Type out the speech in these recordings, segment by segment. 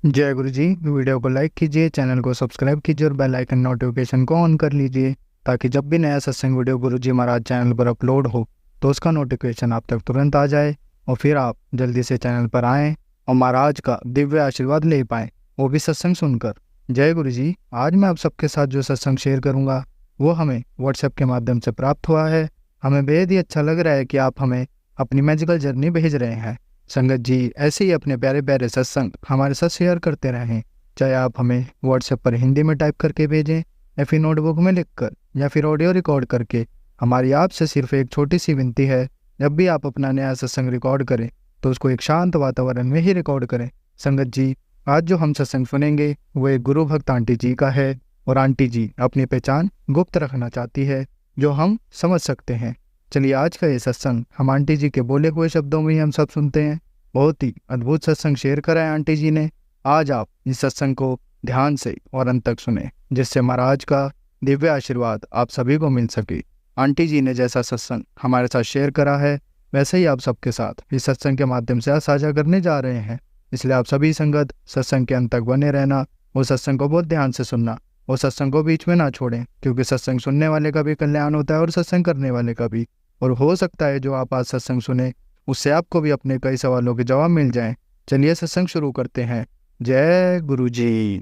जय गुरु जी। वीडियो को लाइक कीजिए, चैनल को सब्सक्राइब कीजिए और बेल आइकन नोटिफिकेशन को ऑन कर लीजिए ताकि जब भी नया सत्संग वीडियो गुरु जी महाराज चैनल पर अपलोड हो तो उसका नोटिफिकेशन आप तक तुरंत आ जाए और फिर आप जल्दी से चैनल पर आएँ और महाराज का दिव्य आशीर्वाद ले पाएँ, वो भी सत्संग सुनकर। जय गुरु जी। आज मैं आप सबके साथ जो सत्संग शेयर करूँगा वो हमें व्हाट्सएप के माध्यम से प्राप्त हुआ है। हमें बेहद ही अच्छा लग रहा है कि आप हमें अपनी मैजिकल जर्नी भेज रहे हैं। संगत जी ऐसे ही अपने प्यारे प्यारे सत्संग हमारे साथ शेयर करते रहें, चाहे आप हमें व्हाट्सएप पर हिंदी में टाइप करके भेजें या फिर नोटबुक में लिखकर या फिर ऑडियो रिकॉर्ड करके। हमारी आपसे सिर्फ एक छोटी सी विनती है, जब भी आप अपना नया सत्संग रिकॉर्ड करें तो उसको एक शांत वातावरण में ही रिकॉर्ड करें। संगत जी आज जो हम सत्संग सुनेंगे वो एक गुरु भक्त आंटी जी का है और आंटी जी अपनी पहचान गुप्त रखना चाहती है, जो हम समझ सकते हैं। चलिए आज का ये सत्संग हम आंटी जी के बोले हुए शब्दों में ही हम सब सुनते हैं। बहुत ही अद्भुत सत्संग शेयर करा है आंटी जी ने। आज आप इस सत्संग को ध्यान से और अंत तक सुने, जिससे महाराज का दिव्य आशीर्वाद आप सभी को मिल सके। आंटी जी ने जैसा सत्संग हमारे साथ शेयर करा है वैसे ही आप सबके साथ इस सत्संग के माध्यम से साझा करने जा रहे हैं। इसलिए आप सभी संगत सत्संग के अंत तक बने रहना, वो सत्संग को बहुत ध्यान से सुनना, वो सत्संग को बीच में ना छोड़ें, क्योंकि सत्संग सुनने वाले का भी कल्याण होता है और सत्संग करने वाले का भी। और हो सकता है जो आप आज सत्संग सुने उससे आपको भी अपने कई सवालों के जवाब मिल जाएं। चलिए सत्संग शुरू करते हैं। जय गुरु जी।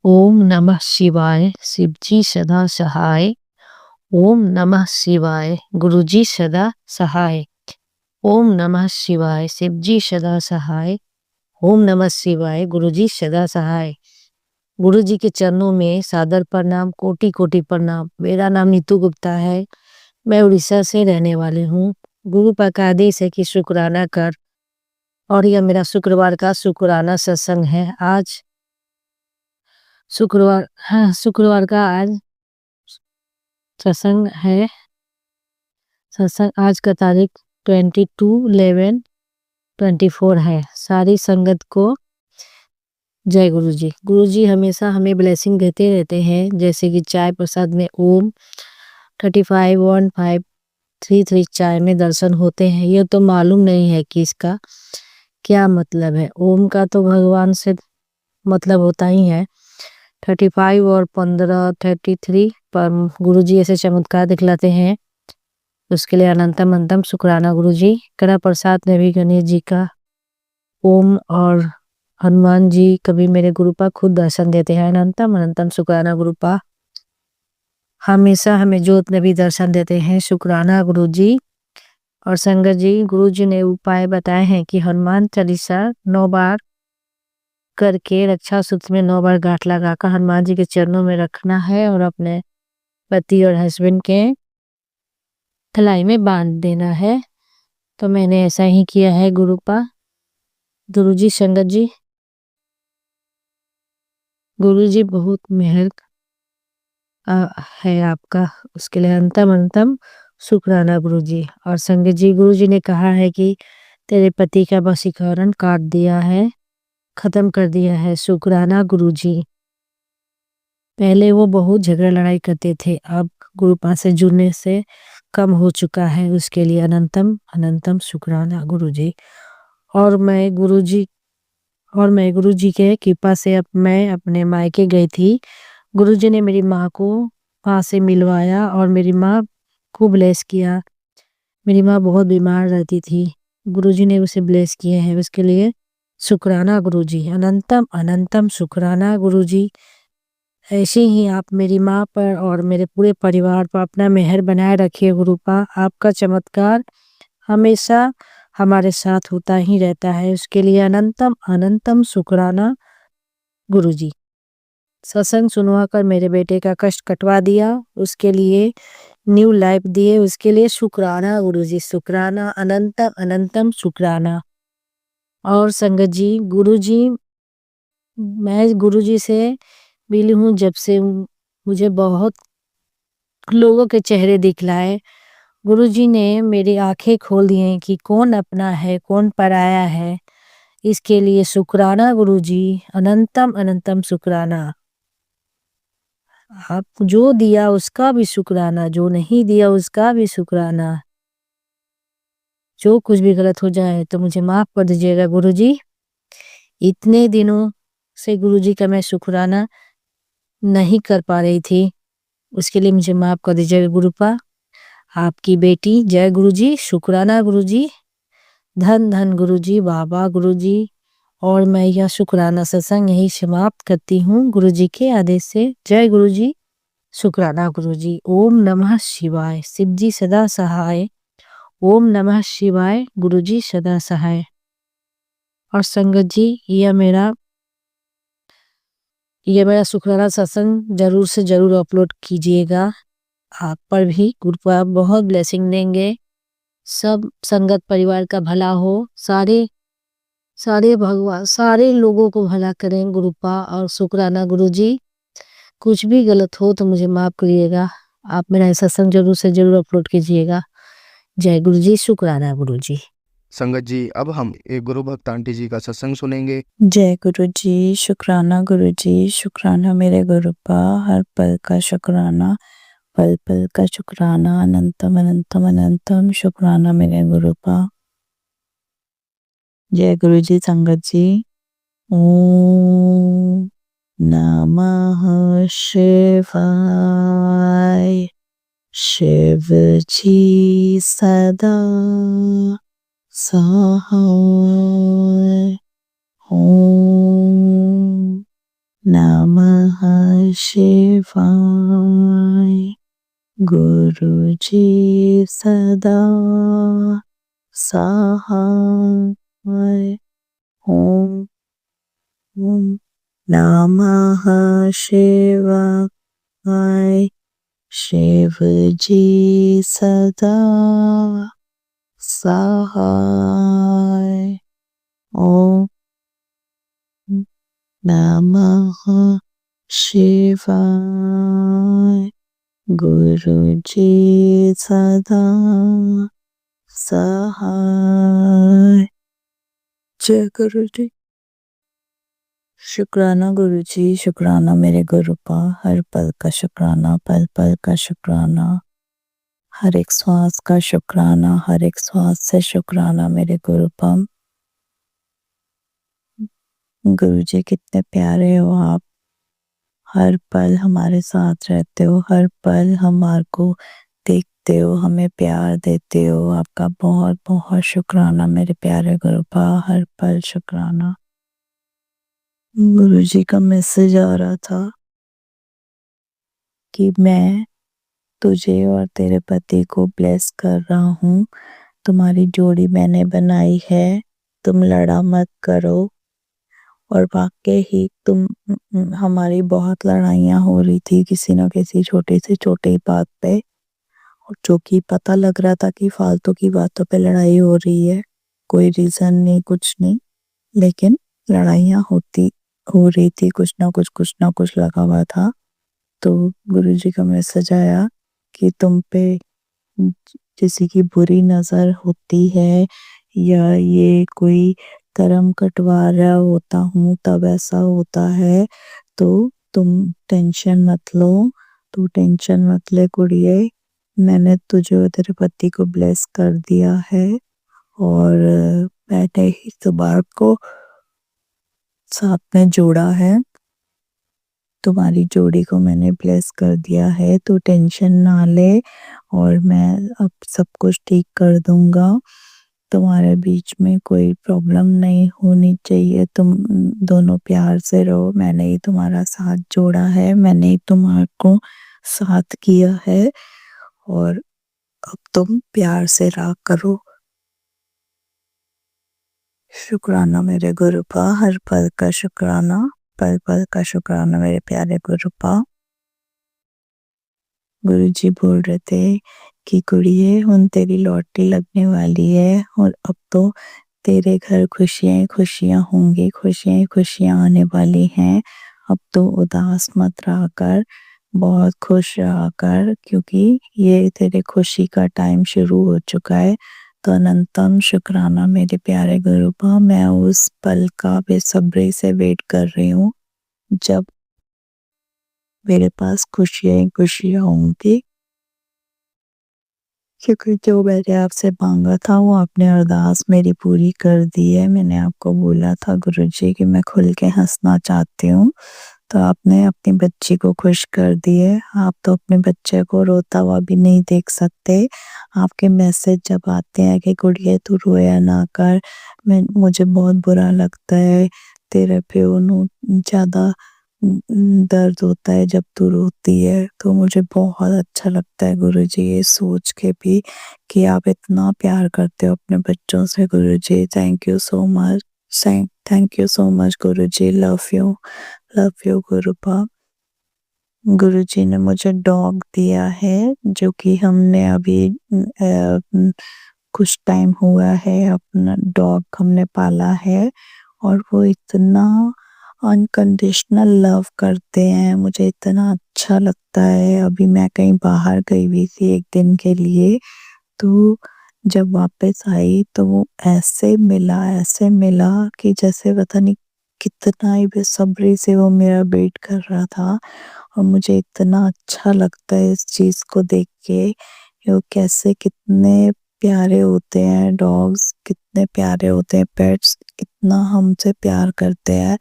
ओम नमः शिवाय, शिवजी सदा सहाय। ओम नमः शिवाय, गुरुजी सदा सहाय। ओम नमः शिवाय, शिवजी सदा सहाय। ओम नमः शिवाय, गुरुजी सदा सहाय। गुरु जी के चरणों में सादर प्रणाम, कोटि कोटि प्रणाम। मेरा नाम नीतू गुप्ता है, मैं उड़ीसा से रहने वाली हूँ। गुरु का आदेश है कि शुक्राना कर, और यह मेरा शुक्रवार का शुक्राना सत्संग है। आज शुक्रवार का आज सत्संग है। सत्संग आज का तारीख 22/11/24 है। सारी संगत को जय गुरु जी। गुरु जी हमेशा हमें ब्लेसिंग देते रहते हैं, जैसे कि चाय प्रसाद में ओम 351533 चाय में दर्शन होते हैं। ये तो मालूम नहीं है कि इसका क्या मतलब है। ओम का तो भगवान से मतलब होता ही है। 35 और 15 33 पर गुरु जी ऐसे चमत्कार दिखलाते हैं, उसके लिए अनंतम अनंतम शुक्राना गुरु जी। कड़ा प्रसाद में भी गणेश जी का ओम और हनुमान जी कभी मेरे गुरुपा खुद दर्शन देते हैं। अनंतम अनंतम शुक्राना गुरुपा। हमेशा हमें जोत में भी दर्शन देते हैं, शुक्राना गुरु जी। और संगत जी, गुरु जी ने उपाय बताए हैं कि हनुमान चालीसा 9 बार करके रक्षा सूत्र में 9 बार गांठ लगाकर हनुमान जी के चरणों में रखना है और अपने पति और हस्बैंड के कलाई में बांध देना है। तो मैंने ऐसा ही किया है गुरुपा। गुरु जी, संगत जी, गुरु जी बहुत मेहर है आपका, उसके लिए अंतम अंतम शुक्राना गुरु जी। और संगत जी, गुरु जी ने कहा है कि तेरे पति का वशीकरण काट दिया है, खत्म कर दिया है, शुक्राना गुरु जी। पहले वो बहुत झगड़ा लड़ाई करते थे, अब गुरुपा से जुड़ने से कम हो चुका है, उसके लिए अनंतम अनंतम शुक्राना गुरु जी। और मैं गुरु जी के कृपा से अब मैं अपने मायके गई थी। गुरु जी ने मेरी माँ को वहाँ से मिलवाया और मेरी माँ को ब्लेस किया। मेरी माँ बहुत बीमार रहती थी, गुरु जी ने उसे ब्लेस किया है, उसके लिए शुक्राना गुरु जी। अनंतम अनंतम शुक्राना गुरु जी। ऐसे ही आप मेरी माँ पर और मेरे पूरे परिवार पर अपना मेहर बनाए रखिए गुरुपा। आपका चमत्कार हमेशा हमारे साथ होता ही रहता है, उसके लिए अनंतम अनंतम शुक्राना गुरु जी। सत्संग सुनवा कर मेरे बेटे का कष्ट कटवा दिया, उसके लिए न्यू लाइफ दिए, उसके लिए शुक्राना गुरु जी, शुक्राना अनंतम अनंतम शुक्राना। और संगत जी, मैं गुरु जी से मिली हूँ जब से मुझे बहुत लोगों के चेहरे दिखलाए। गुरु जी ने मेरी आंखें खोल दी हैं कि कौन अपना है कौन पराया है, इसके लिए शुक्राना गुरु जी, अनंतम अनंतम शुक्राना। आप जो दिया उसका भी शुक्राना, जो नहीं दिया उसका भी शुक्राना। जो कुछ भी गलत हो जाए तो मुझे माफ कर दीजिएगा गुरु जी। इतने दिनों से गुरुजी का मैं शुक्राना नहीं कर पा रही थी, उसके लिए मुझे माफ़ कर दीजिएगा गुरुपा। आपकी बेटी जय गुरुजी, शुक्राना गुरुजी, धन धन गुरुजी, बाबा गुरुजी। और मैं यह शुक्राना सत्संग यहीं समाप्त करती हूँ गुरुजी के आदेश से। जय गुरुजी, शुक्राना गुरुजी। ओम नमः शिवाय, शिव जी सदा सहाय। ओम नमः शिवाय, गुरुजी सदा सहाय। और संगत जी ये मेरा शुक्राना सत्संग जरूर से जरूर अपलोड कीजिएगा। आप पर भी गुरुपाद बहुत ब्लेसिंग देंगे। सब संगत परिवार का भला हो, सारे भगवान सारे लोगों को भला करें गुरुपा। और शुक्राना गुरुजी, कुछ भी गलत हो तो मुझे माफ़ करिएगा। आप मेरा सत्संग जरूर से जरूर अपलोड कीजिएगा। जय गुरुजी, शुक्राना गुरुजी। संगत जी, अब हम एक गुरु भक्त आंटी जी का सत्संग सुनेंगे। जय गुरुजी, शुक्राना गुरुजी, शुक्राना मेरे गुरुपा, हर पल का शुक्राना, पल पल का शुक्राना, अनंतम अनंतम अनंतम शुक्राना मेरे गुरुपा। जय गुरुजी संगत जी। ओम नमः शिवाय, शिव जी सदा सहाय। ओम नमः शिवाय, गुरुजी सदा सहाय। ओम नमः शिवाय, शिव जी सदा सहाय। ओम नमः शिवाय, गुरुजी सदा सहाय। जय गुरुजी। शुक्राना गुरुजी, शुक्राना मेरे गुरुपा, हर पल का शुक्राना, पल पल का शुक्राना, हर एक श्वास का शुक्राना, हर एक श्वास से शुक्राना मेरे गुरुपा। गुरुजी कितने प्यारे हो आप, हर पल हमारे साथ रहते हो, हर पल हमारे को देखते हो, हमें प्यार देते हो। आपका बहुत बहुत शुक्राना मेरे प्यारे गुरुपा, हर पल शुक्राना। गुरुजी का मैसेज आ रहा था कि मैं तुझे और तेरे पति को ब्लेस कर रहा हूँ। तुम्हारी जोड़ी मैंने बनाई है, तुम लड़ा मत करो। और वाकई ही हमारी बहुत लड़ाइयाँ हो रही थी किसी न किसी छोटी से छोटी बात पे, और जो कि पता लग रहा था कि फालतू की बातों पे लड़ाई हो रही है, कोई रीजन नहीं, कुछ नहीं, लेकिन लड़ाइयाँ हो रही थी, कुछ ना कुछ लगा हुआ था। तो गुरुजी का मैसेज आया कि तुम पे किसी की बुरी नजर होती है, या ये कोई कर्म कटवा रहा होता हूँ तब ऐसा होता है, तो तुम टेंशन मत लो। तू टेंशन मत ले कुड़िए, मैंने तुझे और तेरे पति को ब्लेस कर दिया है। और मैंने ही तुम्हारे को साथ में जोड़ा है, तुम्हारी जोड़ी को मैंने ब्लेस कर दिया है, तो टेंशन ना ले। और मैं अब सब कुछ ठीक कर दूंगा, तुम्हारे बीच में कोई प्रॉब्लम नहीं होनी चाहिए, तुम दोनों प्यार से रहो। मैंने ही तुम्हारा साथ जोड़ा है, मैंने ही तुम्हारे को साथ किया है, और अब तुम प्यार से रहा करो। शुक्राना मेरे गुरुपा, हर पल का शुक्राना, पल पल का शुक्राना मेरे प्यारे गुरुपा। गुरुजी बोल रहे थे कि कुड़िए हुन तेरी लॉटरी लगने वाली है, और अब तो तेरे घर खुशियां खुशियां होंगी, खुशियां खुशियां आने वाली हैं। अब तो उदास मत रहा कर, बहुत खुश रहा कर, क्योंकि ये तेरे खुशी का टाइम शुरू हो चुका है। तो अनंतम शुक्राना मेरे प्यारे गुरुपा, मैं उस पल का बेसब्री से वेट कर रही हूँ जब मेरे पास खुशियां खुशियां होंगी। क्योंकि जो मैंने आपसे मांगा था वो आपने अरदास मेरी पूरी कर दी है। मैंने आपको बोला था गुरुजी कि मैं खुल के हंसना चाहती हूँ, तो आपने अपनी बच्ची को खुश कर दिए। आप तो अपने बच्चे को रोता हुआ भी नहीं देख सकते। आपके मैसेज जब आते हैं कि गुड़िया तू रोया ना कर, मुझे बहुत बुरा लगता है, तेरे पे ਉਹਨੂੰ ज़्यादा दर्द होता है जब तू रोती है। तो मुझे बहुत अच्छा लगता है गुरुजी ये सोच के भी कि आप इतना प्यार करते हो अपने बच्चों से। Guruji thank you so much, thank you so much Guruji. Love you गुरुपा। गुरुजी ने मुझे डॉग दिया है जो कि हमने अभी कुछ टाइम हुआ है अपना डॉग हमने पाला है, और वो इतना अनकंडीशनल लव करते हैं, मुझे इतना अच्छा लगता है। अभी मैं कहीं बाहर गई हुई थी एक दिन के लिए, तो जब वापस आई तो वो ऐसे मिला कि जैसे पता नहीं कितना ही बेसब्री से वो मेरा वेट कर रहा था। और मुझे इतना अच्छा लगता है इस चीज़ को देख के, वो कैसे कितने प्यारे होते हैं डॉग्स, कितने प्यारे होते हैं पेट्स, इतना हमसे प्यार करते हैं।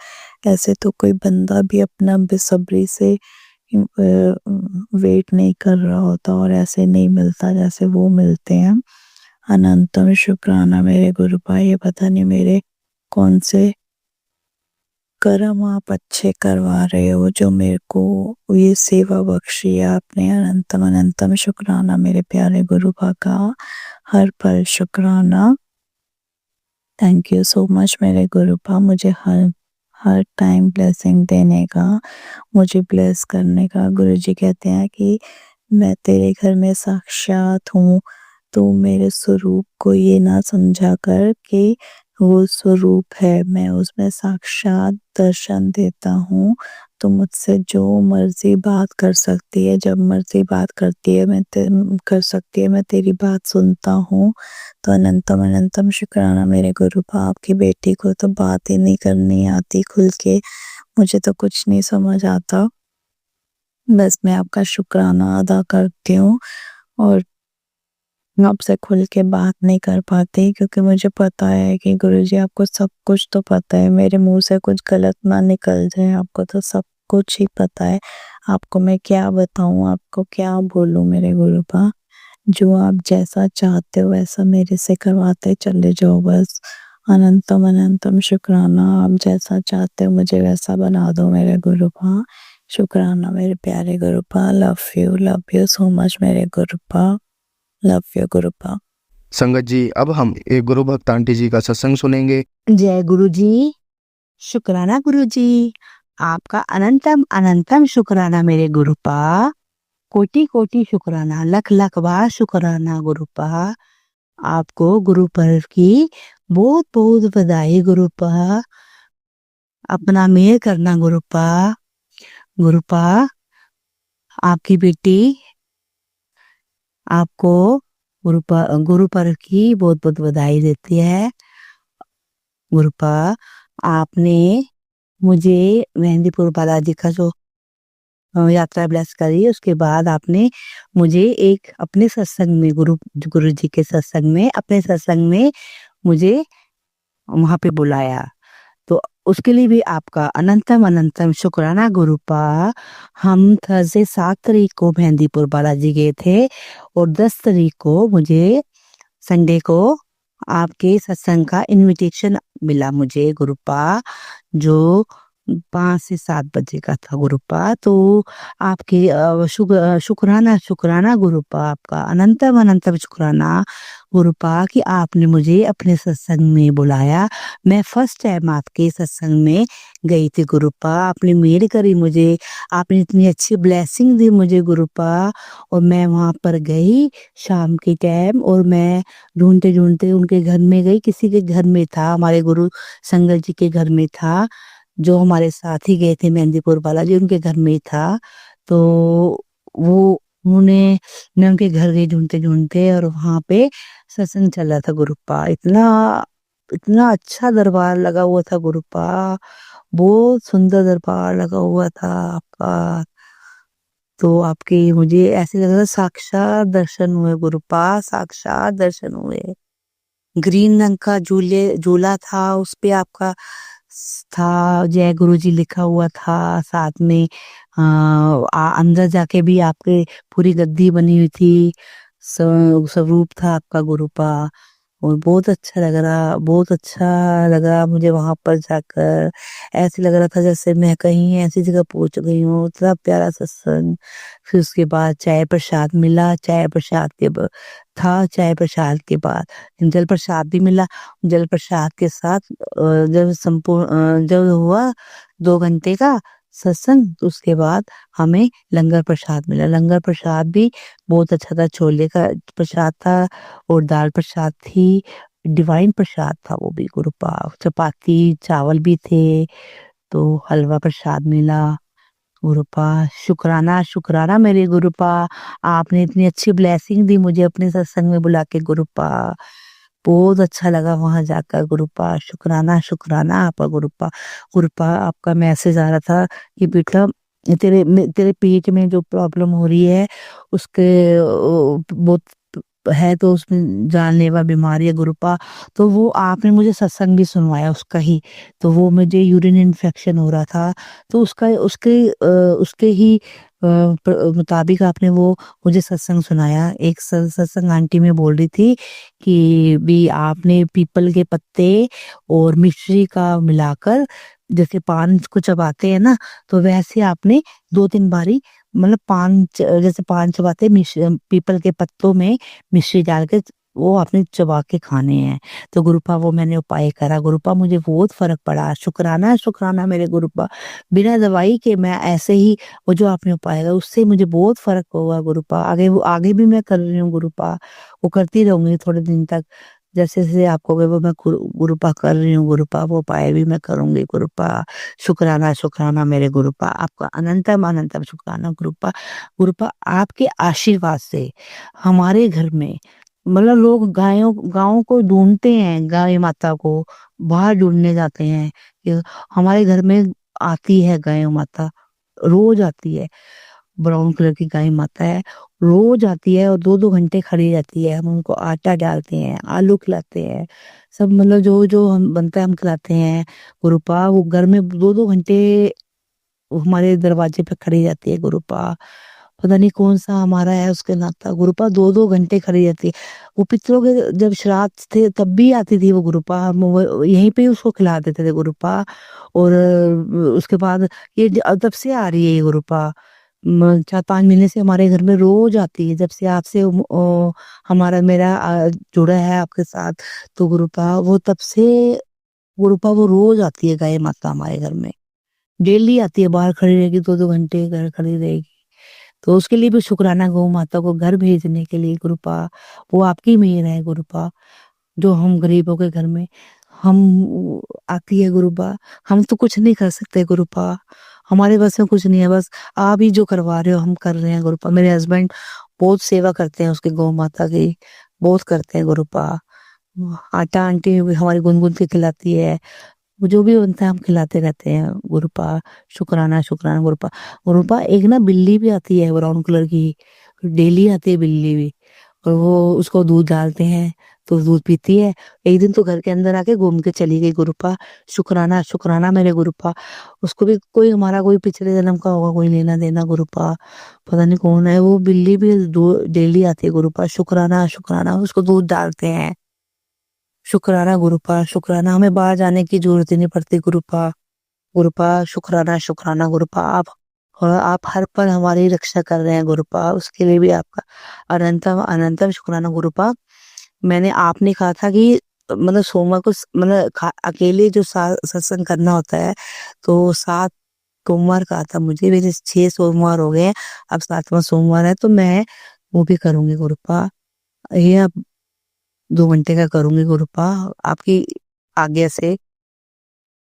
ऐसे तो कोई बंदा भी अपना बेसब्री से वेट नहीं कर रहा होता और ऐसे नहीं मिलता जैसे वो मिलते हैं। अनंतम शुक्राना मेरे गुरुपा, ये पता नहीं मेरे कौन से कर्म आप अच्छे करवा रहे हो जो मेरे को ये सेवा बख्शी है आपने। अनंतम अनंतम शुक्राना मेरे प्यारे गुरुपा का, हर पल शुक्राना। थैंक यू सो मच मेरे गुरुपा, मुझे हर हर टाइम ब्लेसिंग देने का, मुझे ब्लेस करने का। गुरुजी कहते हैं कि मैं तेरे घर में साक्षात हूँ, तो मेरे स्वरूप को ये ना समझा कर कि वो स्वरूप है, मैं उसमें साक्षात दर्शन देता हूँ। तो मुझसे जो मर्जी बात कर सकती है, जब मर्जी बात करती है, कर सकती है, मैं तेरी बात सुनता हूँ। तो अनंतम अनंतम शुक्राना मेरे गुरुपा, आपकी बेटी को तो बात ही नहीं करनी आती खुल के, मुझे तो कुछ नहीं समझ आता, बस मैं आपका शुक्राना अदा करती हूँ। और आपसे खुल के बात नहीं कर पाती क्योंकि मुझे पता है कि गुरुजी आपको सब कुछ तो पता है, मेरे मुंह से कुछ गलत ना निकल जाए, आपको तो सब कुछ ही पता है। आपको मैं क्या बताऊँ, आपको क्या बोलूँ मेरे गुरुपा। जो आप जैसा चाहते हो वैसा मेरे से करवाते चले जाओ बस। अनंतम अनंतम शुक्राना, आप जैसा चाहते हो मुझे वैसा बना दो मेरे गुरुपा। शुक्राना मेरे प्यारे गुरुपा, लव यू सो मच मेरे गुरुपा, लव यू गुरुपा। संगत जी, अब हम एक गुरु भक्त आंटी जी का सत्संग सुनेंगे। जय गुरु जी। शुक्राना गुरु जी, आपका अनंतम अनंतम शुक्राना मेरे गुरुपा। कोटि कोटि शुक्राना, लख लख बार शुक्राना गुरुपा। आपको गुरु पर्व की बहुत बहुत बधाई गुरुपा। अपना मेहर करना गुरुपा। गुरुपा, आपकी बेटी आपको गुरु पर्व की बहुत बहुत बधाई देती है। गुरुपा, आपने मुझे मेहंदीपुर बालाजी का जो यात्रा ब्लेस करी, उसके बाद आपने मुझे एक अपने सत्संग में गुरु जी के सत्संग में, अपने सत्संग में मुझे वहां पे बुलाया। तो उसके लिए भी आपका अनंतम अनंतम शुक्राना गुरुपा। हम थर्सडे 7 तारीख को मेहंदीपुर बालाजी गए थे और 10 तारीख को मुझे संडे को आपके सत्संग का इनविटेशन मिला मुझे गुरुपा, जो 5 से 7 बजे का था गुरुपा। तो आपके शुक्राना शुक्राना गुरुपा, आपका अनंतम अनंतम शुक्राना गुरुपा कि आपने मुझे अपने सत्संग में बुलाया। मैं फर्स्ट टाइम आपके सत्संग में गई थी गुरुपा, आपने मेहर करी मुझे, आपने इतनी अच्छी ब्लेसिंग दी मुझे गुरुपा। और मैं वहां पर गई शाम के टाइम, और मैं ढूंढते ढूंढते उनके घर में गई, किसी के घर में था, हमारे गुरु संगत जी के घर में था, जो हमारे साथ ही गए थे मेहंदीपुर बालाजी, उनके घर में ही था। तो वो उन्होंने मैं उनके घर गई ढूंढते ढूंढते, और वहां पे सत्संग चल रहा था गुरुपा। इतना इतना अच्छा दरबार लगा हुआ था गुरुपा, बहुत सुंदर दरबार लगा हुआ था आपका। तो आपके मुझे ऐसे लग रहा साक्षात दर्शन हुए गुरुपा, साक्षात दर्शन हुए। ग्रीन रंग का झूला था, उस पे आपका था जय गुरु जी लिखा हुआ था, साथ में अंदर जाके भी आपके पूरी गद्दी बनी हुई थी, स्वरूप था आपका गुरुपा। और बहुत अच्छा लगा मुझे वहां पर जाकर। ऐसे लग रहा था जैसे मैं कहीं ऐसी जगह पहुंच गई हूँ, इतना प्यारा सत्संग। फिर उसके बाद चाय प्रसाद मिला, चाय प्रसाद के बाद जल प्रसाद भी मिला। जल प्रसाद के साथ जब हुआ 2 घंटे का सत्संग, तो उसके बाद हमें लंगर प्रसाद मिला। लंगर प्रसाद भी बहुत अच्छा था, छोले का प्रसाद था और दाल प्रसाद थी, डिवाइन प्रसाद था वो भी गुरुपा। चपाती चावल भी थे, तो हलवा प्रसाद मिला गुरुपा। शुक्राना शुक्राना मेरे गुरुपा, आपने इतनी अच्छी ब्लेसिंग दी मुझे अपने सत्संग में बुला के गुरुपा। बहुत अच्छा लगा वहां जाकर गुरुपा। शुक्राना शुक्राना आपका गुरुपा। गुरुपा आपका मैसेज आ रहा था कि बेटा तेरे पेट में जो प्रॉब्लम हो रही है उसके बहुत है, तो उसमें जानलेवा बीमारी है गुरुपा। तो वो आपने मुझे सत्संग भी सुनवाया उसका ही। तो वो मुझे यूरिन इन्फेक्शन हो रहा था, तो उसके ही मुताबिक आपने वो मुझे सत्संग सुनाया। एक सत्संग आंटी में बोल रही थी कि भी आपने पीपल के पत्ते और मिश्री का मिलाकर, जैसे पान को चबाते हैं ना, तो वैसे आपने 2-3 बारी, मतलब जैसे पान चबाते पीपल के पत्तों में मिश्री डाल के वो आपने चबा के खाने हैं। तो गुरुपा वो मैंने उपाय करा गुरुपा, मुझे बहुत फर्क पड़ा। शुक्राना शुक्राना मेरे गुरुपा। बिना दवाई के मैं ऐसे ही वो जो आपने उपाय करा उससे मुझे बहुत फर्क हुआ गुरुपा। आगे भी मैं कर रही हूँ गुरुपा, वो करती रहूंगी थोड़े दिन तक। जैसे जैसे आपको वो मैं गुरुपा कर रही हूँ गुरुपा, वो उपाय भी मैं करूंगी गुरुपा। शुक्राना शुक्राना मेरे गुरुपा, आपका अनंतम अनंतम शुक्राना गुरुपा। गुरुपा आपके आशीर्वाद से हमारे घर में, मतलब लोग गायों को ढूंढते हैं, गाय माता को बाहर ढूंढने जाते हैं कि हमारे घर में आती है गाय माता, रोज आती है। ब्राउन कलर की गाय माता है, रोज आती है और 2-2 घंटे खड़ी रहती है। हम उनको आटा डालते हैं, आलू खिलाते हैं, सब मतलब जो जो हम बनता है हम खिलाते हैं गुरुपा। वो घर में 2-2 घंटे हमारे दरवाजे पे खड़ी रहती है गुरुपा। पता नहीं कौन सा हमारा है उसके नाता, गुरुपा 2-2 घंटे खड़ी रहती है। वो पितरों के जब श्राद्ध थे तब भी आती थी वो गुरुपा, हम वो यहीं पे ही उसको खिला देते थे गुरुपा। और उसके बाद ये तब से आ रही है ये गुरुपा, 4-5 महीने से हमारे घर में रोज आती है, जब से आपसे हमारा मेरा जुड़ा है आपके साथ। तो गुरुपा वो तब से गुरुपा वो रोज आती है गाय माता हमारे घर में, डेली आती है, बाहर खड़ी रहेगी, 2-2 घंटे घर खड़ी रहेगी। तो उसके लिए भी शुक्राना गौ माता को घर भेजने के लिए गुरुपा। वो आपकी मेहर है गुरुपा, जो हम गरीबों के घर में हम आती है गुरुपा। हम तो कुछ नहीं कर सकते गुरुपा, हमारे बस में कुछ नहीं है, बस आप ही जो करवा रहे हो हम कर रहे हैं गुरुपा। मेरे हस्बैंड बहुत सेवा करते हैं उसके गौ माता की, बहुत करते हैं गुरुपा। आटा आंटी हमारी गुनगुन के खिलाती है, वो जो भी बनता है हम खिलाते रहते हैं गुरुपा। शुक्राना शुक्राना गुरुपा। गुरुपा एक ना बिल्ली भी आती है ब्राउन कलर की, डेली आती है बिल्ली भी, और वो उसको दूध डालते हैं तो दूध पीती है। एक दिन तो घर के अंदर आके घूम के चली गई गुरुपा। शुक्राना शुक्राना मेरे गुरुपा। उसको भी कोई हमारा कोई पिछले जन्म का होगा, कोई लेना देना गुरुपा, पता नहीं कौन है वो। बिल्ली भी डेली आती है गुरुपा। शुक्राना शुक्राना, उसको दूध डालते हैं। शुक्राना गुरुपा शुक्राना, हमें बाहर जाने की जरूरत ही नहीं पड़ती गुरुपा। गुरुपा शुक्राना शुक्राना गुरुपा, आप हर पल हमारी रक्षा कर रहे हैं गुरुपा, उसके लिए भी आपका अनंतम अनंतम शुक्राना गुरुपा। मैंने आपने कहा था कि मतलब सोमवार को मतलब अकेले जो सत्संग करना होता है, तो 7 सोमवार कहा था मुझे, मेरे 6 सोमवार हो गए हैं, अब 7वां सोमवार है, तो मैं वो भी करूंगी गुरुपा। ये अब 2 घंटे का करूंगी गुरुपा, आपकी आज्ञा से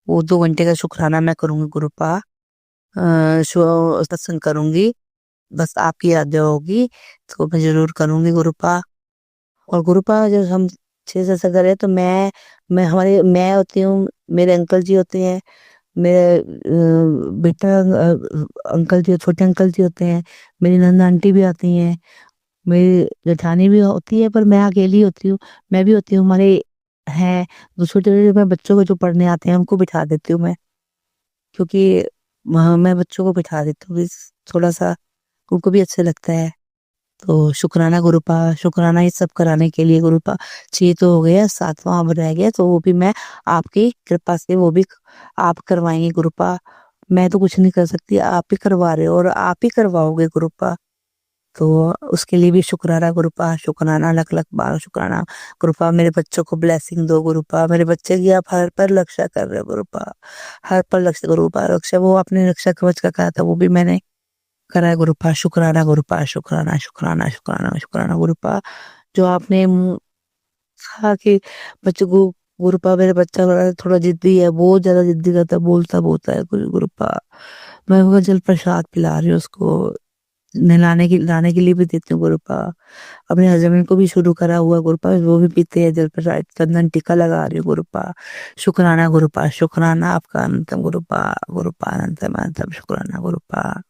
वो 2 घंटे का शुक्राना मैं करूंगी गुरुपा। सत्संग करूंगी, बस आपकी आज्ञा होगी तो मैं जरूर करूंगी गुरुपा। और गुरुपा जब हम 6 सत्संग करें तो मैं होती हूँ, मेरे अंकल जी होते हैं, मेरे बेटा अंकल जी, छोटे अंकल जी होते हैं, मेरी नंद आंटी भी आती हैं, मेरी जेठानी भी होती है, पर मैं अकेली होती हूँ। मैं भी होती हूँ, हमारे हैं जो छोटे-छोटे, मैं बच्चों को जो पढ़ने आते हैं उनको बिठा देती हूँ मैं, क्योंकि मैं बच्चों को बिठा देती हूँ, थोड़ा-सा उनको भी अच्छा लगता है। तो शुक्राना गुरुपा, शुक्राना ये सब कराने के लिए गुरुपा 6 तो हो गया, 7वां अब रह गया, तो वो भी मैं आपकी कृपा से वो भी आप करवाएँगे गुरुपा। मैं तो कुछ नहीं कर सकती, आप ही करवा रहे हो और आप ही करवाओगे गुरुपा। तो उसके लिए भी शुक्राना गुरुपा, शुक्राना लख-लख बार शुक्राना गुरुपा। मेरे बच्चों को ब्लेसिंग दो गुरुपा, मेरे बच्चे की आप हर पर रक्षा कर रहे हो गुरुपा, हर पर रक्षा गुरुपा, रक्षा वो आपने रक्षा कवच का कहा था, वो भी मैंने करा है गुरुपा। शुक्राना गुरुपा, शुक्राना, शुक्राना, शुक्राना, शुक्राना गुरुपा। जो आपने कहा कि बच्चों को गुरुपा, मेरा बच्चा बड़ा थोड़ा जिद्दी है, बहुत ज़्यादा जिद्दी करता है, बोलता है गुरुपा। मैं वो जल प्रसाद पिला रही हूँ उसको, नहलाने की लाने के लिए भी देती हूँ गुरुपा। अपने हस्बैंड को भी शुरू करा हुआ गुरुपा, वो भी पीते हैं जल प्रसाद, चंदन टीका लगा रही हूँ गुरुपा। शुक्राना गुरुपा, शुक्राना आपका अनंतम गुरुपा, गुरुपा अनंतम अनंतम शुक्राना गुरुपा।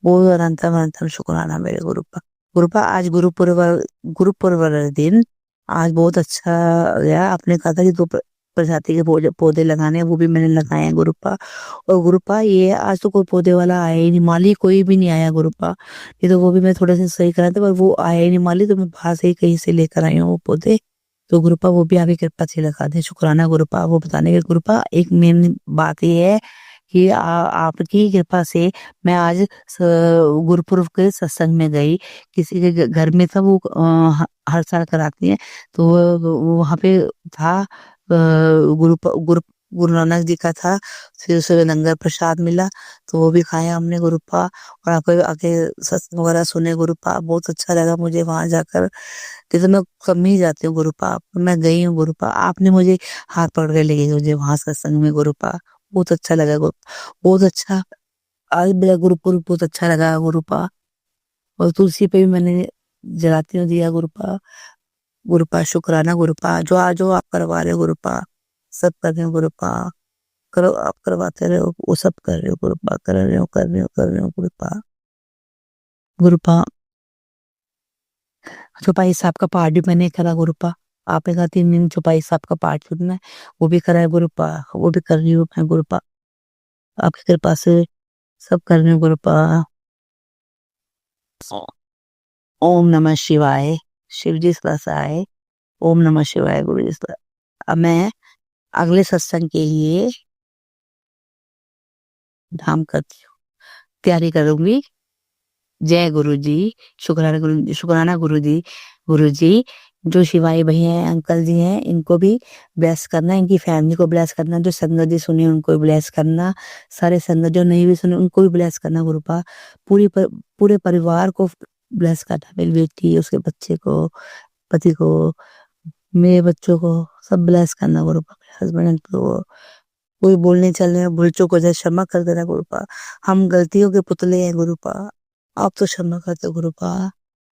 बहुत अनंतम अनंतम शुक्राना मेरे गुरुपा। गुरुपा आज गुरुपुरब वाले दिन आज बहुत अच्छा गया। आपने कहा था कि 2 प्रजाति के पौधे लगाने हैं, वो भी मैंने लगाए हैं गुरुपा। और गुरुपा ये आज तो कोई पौधे वाला आया ही नहीं, माली कोई भी नहीं आया गुरुपा। नहीं तो वो भी मैं थोड़े से सही करा था, पर वो आया ही नहीं माली, तो मैं बाहर से ही कहीं से लेकर आई हूँ वो पौधे। तो गुरुपा वो भी आपकी कृपा से लगा दें, शुक्राना गुरुपा। वो बताने के गुरुपा एक मेन बात ये है कि आपकी कृपा से मैं आज गुरुपुरब के सत्संग में गई, किसी के घर में था, वो हर साल कराती है, तो वहाँ पे था, गुरु नानक जी का था, फिर उसे लंगर प्रसाद मिला, तो वो भी खाया हमने गुरुपा। और आपके आके सत्संग वगैरह सुने गुरुपा, बहुत अच्छा लगा मुझे वहां जाकर। जैसे मैं कम ही जाती हूँ गुरुपा, मैं गई हूँ गुरुपा, आपने मुझे हाथ पकड़ के ले गई मुझे वहां सत्संग में गुरुपा, बहुत अच्छा लगा बहुत अच्छा। आज मेरा गुरुपुरब बहुत अच्छा लगा गुरुपा। और तुलसी पे भी मैंने जलाती हूँ दिया गुरुपा। गुरुपा शुक्राना गुरुपा, जो आप करवा रहे हो गुरुपा, सब कर रहे हो गुरुपा। करो, आप करवाते रहे हो, वो सब कर रहे हो गुरुपा, कर रहे हो गुरुपा। गुरुपा चौपाई साहब का पाठ भी मैंने करा गुरुपा। आपने कहा 3 दिन चौपाई साहब का पाठ सुनना है, वो भी करा है गुरुपा, वो भी कर रही हूँ मैं गुरुपा। आपकी कृपा से सब कर रही हूँ गुरुपा। ओम नमः शिवाय, शिव जी सदा सहाय। ओम नमः शिवाय, गुरु जी सदा। अब मैं अगले सत्संग के लिए धाम करती हूँ, तैयारी करूंगी। जय गुरु जी, शुक्राना गुरु जी, शुक्राना गुरु जी। गुरु जी, जो शिवाई भैया हैं, अंकल जी हैं, इनको भी ब्लेस करना, इनकी फैमिली को ब्लेस करना, जो संगत जी सुने उनको भी ब्लेस करना, सारे संगत जो नहीं भी सुने उनको भी ब्लेस करना गुरुपा। पूरे परिवार को ब्लेस करना, मेरी बेटी, उसके बच्चे को, पति को, मेरे बच्चों को, सब ब्लेस करना गुरुपा। हस्बैंड को कोई बोलने चलने में भूल चूक हो जाए, क्षमा कर देना गुरुपा। हम गलतियों के पुतले हैं गुरुपा, आप तो क्षमा करते गुरुपा।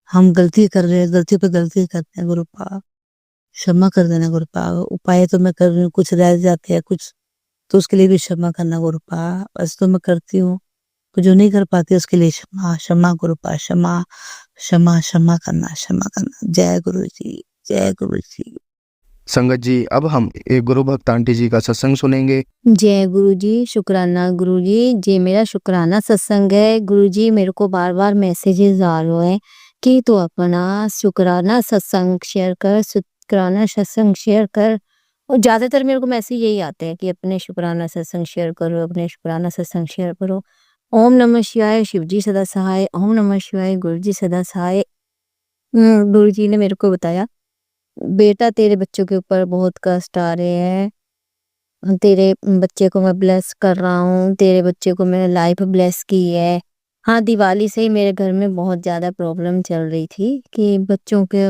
हम गलती कर रहे हैं, गलती पे गलती करते हैं गुरुपा, क्षमा कर देना गुरुपा। उपाय तो मैं कर रही हूँ, कुछ रह जाते हैं कुछ, तो उसके लिए भी क्षमा करना गुरुपा। बस तो मैं करती हूँ, तो जो नहीं कर पाती उसके लिए क्षमा, क्षमा गुरुपा, क्षमा क्षमा क्षमा करना। जय गुरु जी, जय गुरु जी। संगत जी, अब हम एक गुरु भक्त आंटी जी का सत्संग सुनेंगे। जय गुरु जी, शुक्राना गुरु जी। ये मेरा शुक्राना सत्संग है गुरु जी। मेरे को बार-बार मैसेजेस आ रहे हैं कि तू अपना शुक्राना सत्संग शेयर कर, शुक्राना सत्संग शेयर कर। और ज़्यादातर मेरे को मैसेज यही आते हैं कि अपने शुक्राना सत्संग शेयर करो, अपने शुक्राना सत्संग शेयर करो। ओम नमः शिवाय, शिव जी सदा सहाय। ओम नमः शिवाय, गुरु जी सदा सहाय। गुरु जी ने मेरे को बताया, बेटा तेरे बच्चों के ऊपर बहुत कष्ट आ रहे हैं, तेरे बच्चे को मैं ब्लेस कर रहा हूँ, तेरे बच्चे को मैंने लाइफ ब्लेस की है। हाँ, दिवाली से ही मेरे घर में बहुत ज़्यादा प्रॉब्लम चल रही थी कि बच्चों के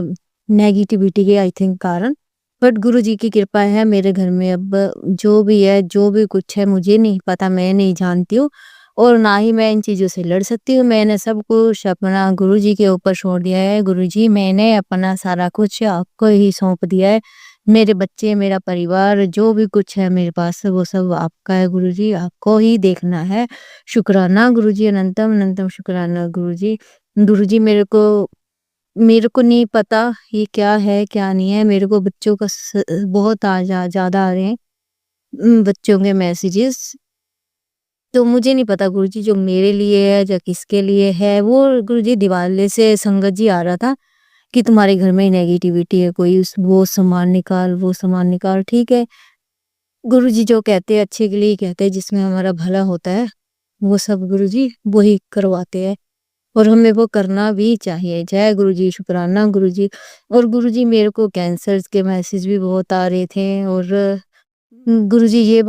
नेगेटिविटी के आई थिंक कारण, बट गुरु जी की कृपा है मेरे घर में अब जो भी है, जो भी कुछ है मुझे नहीं पता, मैं नहीं जानती हूँ और ना ही मैं इन चीज़ों से लड़ सकती हूँ। मैंने सब कुछ अपना गुरु जी के ऊपर छोड़ दिया है। गुरु जी, मैंने अपना सारा कुछ आपको ही सौंप दिया है। मेरे बच्चे, मेरा परिवार, जो भी कुछ है मेरे पास वो सब आपका है गुरुजी, आपको ही देखना है। शुक्राना गुरुजी, अनंतम अनंतम शुक्राना गुरुजी। गुरुजी मेरे को नहीं पता ये क्या है, क्या नहीं है। मेरे को बच्चों का बहुत ज़्यादा आ रहे हैं बच्चों के मैसेजेस। तो मुझे नहीं पता गुरुजी जो मेरे लिए है या किसके लिए है। वो गुरुजी दिवाले से संगत जी आ रहा था कि तुम्हारे घर में नेगेटिविटी है, कोई वो सामान निकाल, वो सामान निकाल। ठीक है, गुरुजी जो कहते हैं अच्छे के लिए ही कहते हैं, जिसमें हमारा भला होता है वो सब गुरुजी वही करवाते हैं और हमें वो करना भी चाहिए। जय गुरुजी, शुक्राना गुरुजी। और गुरुजी मेरे को कैंसर के मैसेज भी बहुत आ रहे थे और गुरुजी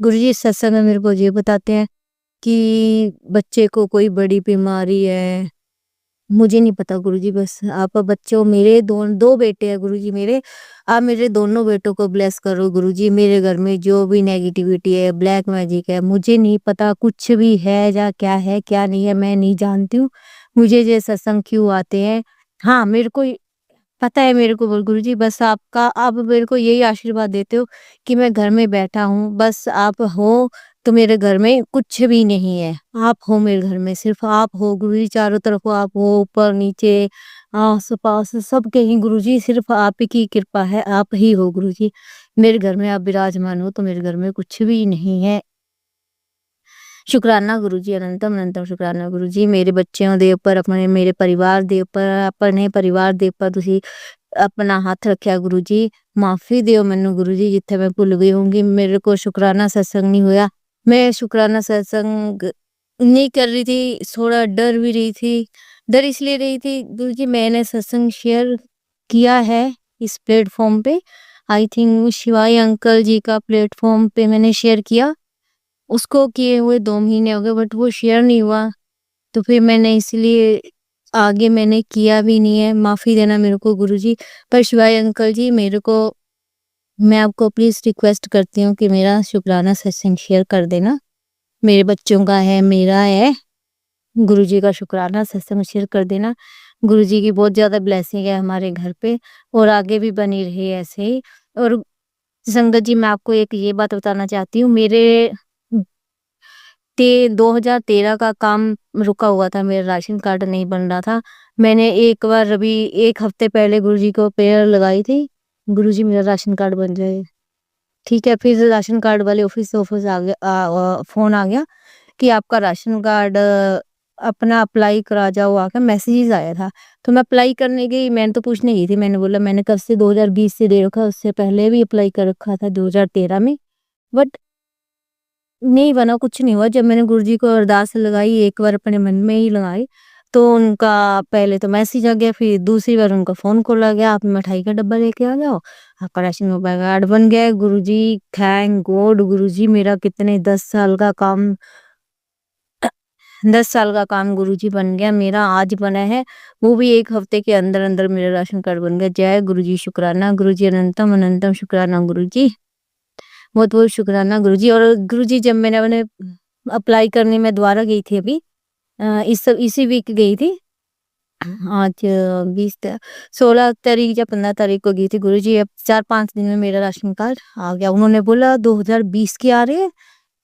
गुरुजी सत्संग में मेरे को ये बताते हैं कि बच्चे को कोई बड़ी बीमारी है। मुझे नहीं पता गुरुजी, बस आप बच्चों, मेरे दो बेटे हैं गुरुजी मेरे, आप मेरे दोनों बेटों को ब्लेस करो गुरुजी। मेरे घर में जो भी नेगेटिविटी है, ब्लैक मैजिक है, मुझे नहीं पता कुछ भी है या क्या नहीं है, मैं नहीं जानती हूँ। मुझे ये सत्संग क्यों आते हैं, हाँ मेरे को पता है मेरे को। गुरुजी बस आप मेरे को यही आशीर्वाद देते हो कि मैं घर में बैठा हूँ, बस आप हो तो मेरे घर में कुछ भी नहीं है। आप हो मेरे घर में, सिर्फ आप हो गुरुजी, चारों तरफ आप हो, ऊपर नीचे आस पास सब कहीं गुरुजी, सिर्फ आप ही की कृपा है, आप ही हो गुरुजी। मेरे घर में आप विराजमान हो तो मेरे घर में कुछ भी नहीं है। शुक्राना गुरुजी, अनंतम अनंतम शुक्राना गुरुजी। मेरे बच्चों ਦੇ ਉੱਪਰ, ਆਪਣੇ ਮੇਰੇ ਪਰਿਵਾਰ ਦੇ ਉੱਪਰ, ਆਪਣੇ ਪਰਿਵਾਰ ਦੇ ਉੱਪਰ ਤੁਸੀਂ अपना हाथ रखा गुरुजी। माफी दियो मैनू गुरुजी जिथे मैं भूल गई होंगी। मेरे को शुक्राना सत्संग नहीं होया, मैं शुक्राना सत्संग नहीं कर रही थी, थोड़ा डर भी रही थी। डर इसलिए रही थी गुरुजी, मैंने सत्संग शेयर किया है इस प्लेटफॉर्म पे, आई थिंक शिवाय अंकल जी का प्लेटफॉर्म पे मैंने शेयर किया। उसको किए हुए 2 महीने हो गए बट वो शेयर नहीं हुआ, तो फिर मैंने इसलिए आगे मैंने किया भी नहीं है। माफ़ी देना मेरे को गुरुजी। पर शिवाय अंकल जी मेरे को, मैं आपको प्लीज़ रिक्वेस्ट करती हूँ कि मेरा शुक्राना सत्संग शेयर कर देना। मेरे बच्चों का है, मेरा है, गुरुजी का शुक्राना सत्संग शेयर कर देना। गुरुजी की बहुत ज़्यादा ब्लेसिंग है हमारे घर पे और आगे भी बनी रही ऐसे ही। और संगत जी मैं आपको एक ये बात बताना चाहती हूँ, मेरे 2013 का काम रुका हुआ था, मेरा राशन कार्ड नहीं बन रहा था। मैंने एक बार अभी 1 हफ्ते पहले गुरुजी को प्रेयर लगाई थी, गुरुजी मेरा राशन कार्ड बन जाए। ठीक है, फिर राशन कार्ड वाले ऑफिस से आ गया, फ़ोन आ गया कि आपका राशन कार्ड अपना अप्लाई करा जाओ, आके मैसेज आया था। तो मैं अप्लाई करने गई, मैंने तो पूछने गई थी, मैंने बोला मैंने कब से 2020 से दे रखा है, उससे पहले भी अप्लाई कर रखा था 2013 में, बट नहीं बना, कुछ नहीं हुआ। जब मैंने गुरुजी को अरदास लगाई, एक बार अपने मन में ही लगाई, तो उनका पहले तो मैसेज आ गया, फिर दूसरी बार उनका फ़ोन कॉल आ गया, आप मिठाई का डब्बा लेके आ जाओ, आपका राशन मोबाइल कार्ड बन गया है। गुरुजी थैंक गॉड, गुरुजी मेरा कितने 10 साल का काम गुरुजी बन गया, मेरा आज बना है, वो भी 1 हफ्ते के अंदर अंदर मेरा राशन कार्ड बन गया। जय गुरुजी, शुक्राना गुरुजी, अनंतम अनंतम शुक्राना गुरुजी, बहुत बहुत शुक्राना गुरुजी। और गुरुजी जब मैंने अप्लाई करने में दोबारा गई थी अभी, इसी वीक गई थी, आज 16 तारीख या 15 तारीख को गई थी गुरुजी। अब 4-5 दिन में मेरा राशन कार्ड आ गया। उन्होंने बोला 2020 के आ रहे हैं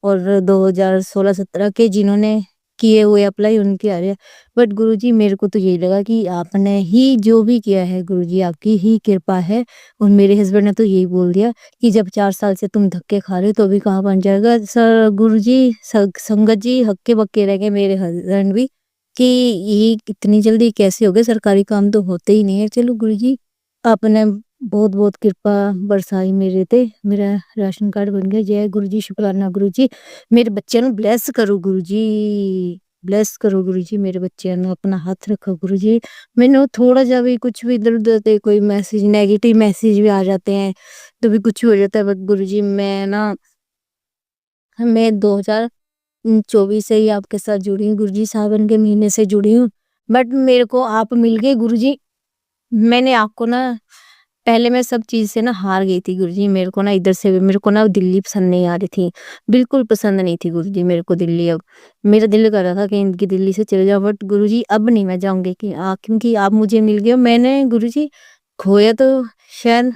और 2016-17 के जिन्होंने किए हुए अप्लाई उनके आ रहे हैं। बट गुरुजी मेरे को तो यही लगा कि आपने ही जो भी किया है गुरुजी, आपकी ही कृपा है। और मेरे हस्बैंड ने तो यही बोल दिया कि जब 4 साल से तुम धक्के खा रहे हो तो अभी कहाँ बन जाएगा। सर गुरुजी, संगत जी हक्के बक्के रह गए मेरे हस्बैंड भी कि ये इतनी जल्दी कैसे हो गए, सरकारी काम तो होते ही नहीं है। चलो गुरुजी आपने बहुत बहुत कृपा बरसाई मेरे ते, मेरा राशन कार्ड बन गया। जय गुरुजी, शुक्राना गुरुजी। मेरे बच्चों ਨੂੰ ब्लेस करो गुरुजी, ब्लेस करो गुरुजी, मेरे बच्चों ਨੂੰ अपना हाथ रखो गुरुजी। मैंने थोड़ा जा भी कुछ भी इधर उधर से कोई मैसेज, नेगेटिव मैसेज भी आ जाते हैं तो भी कुछ हो जाता है, बट गुरुजी मैं 2024 से ही आपके साथ जुड़ी हूँ गुरुजी, सावन के महीने से जुड़ी हूँ। बट मेरे को आप मिल गए गुरुजी। मैंने आपको पहले मैं सब चीज़ से हार गई थी गुरुजी। मेरे को इधर से मेरे को दिल्ली पसंद नहीं आ रही थी, बिल्कुल पसंद नहीं थी गुरुजी मेरे को दिल्ली। अब मेरा दिल कर रहा था कि इनकी दिल्ली से चले जाओ, बट गुरुजी अब नहीं मैं जाऊंगी कि क्योंकि आप मुझे मिल गए हो। मैंने गुरुजी खोया तो शायद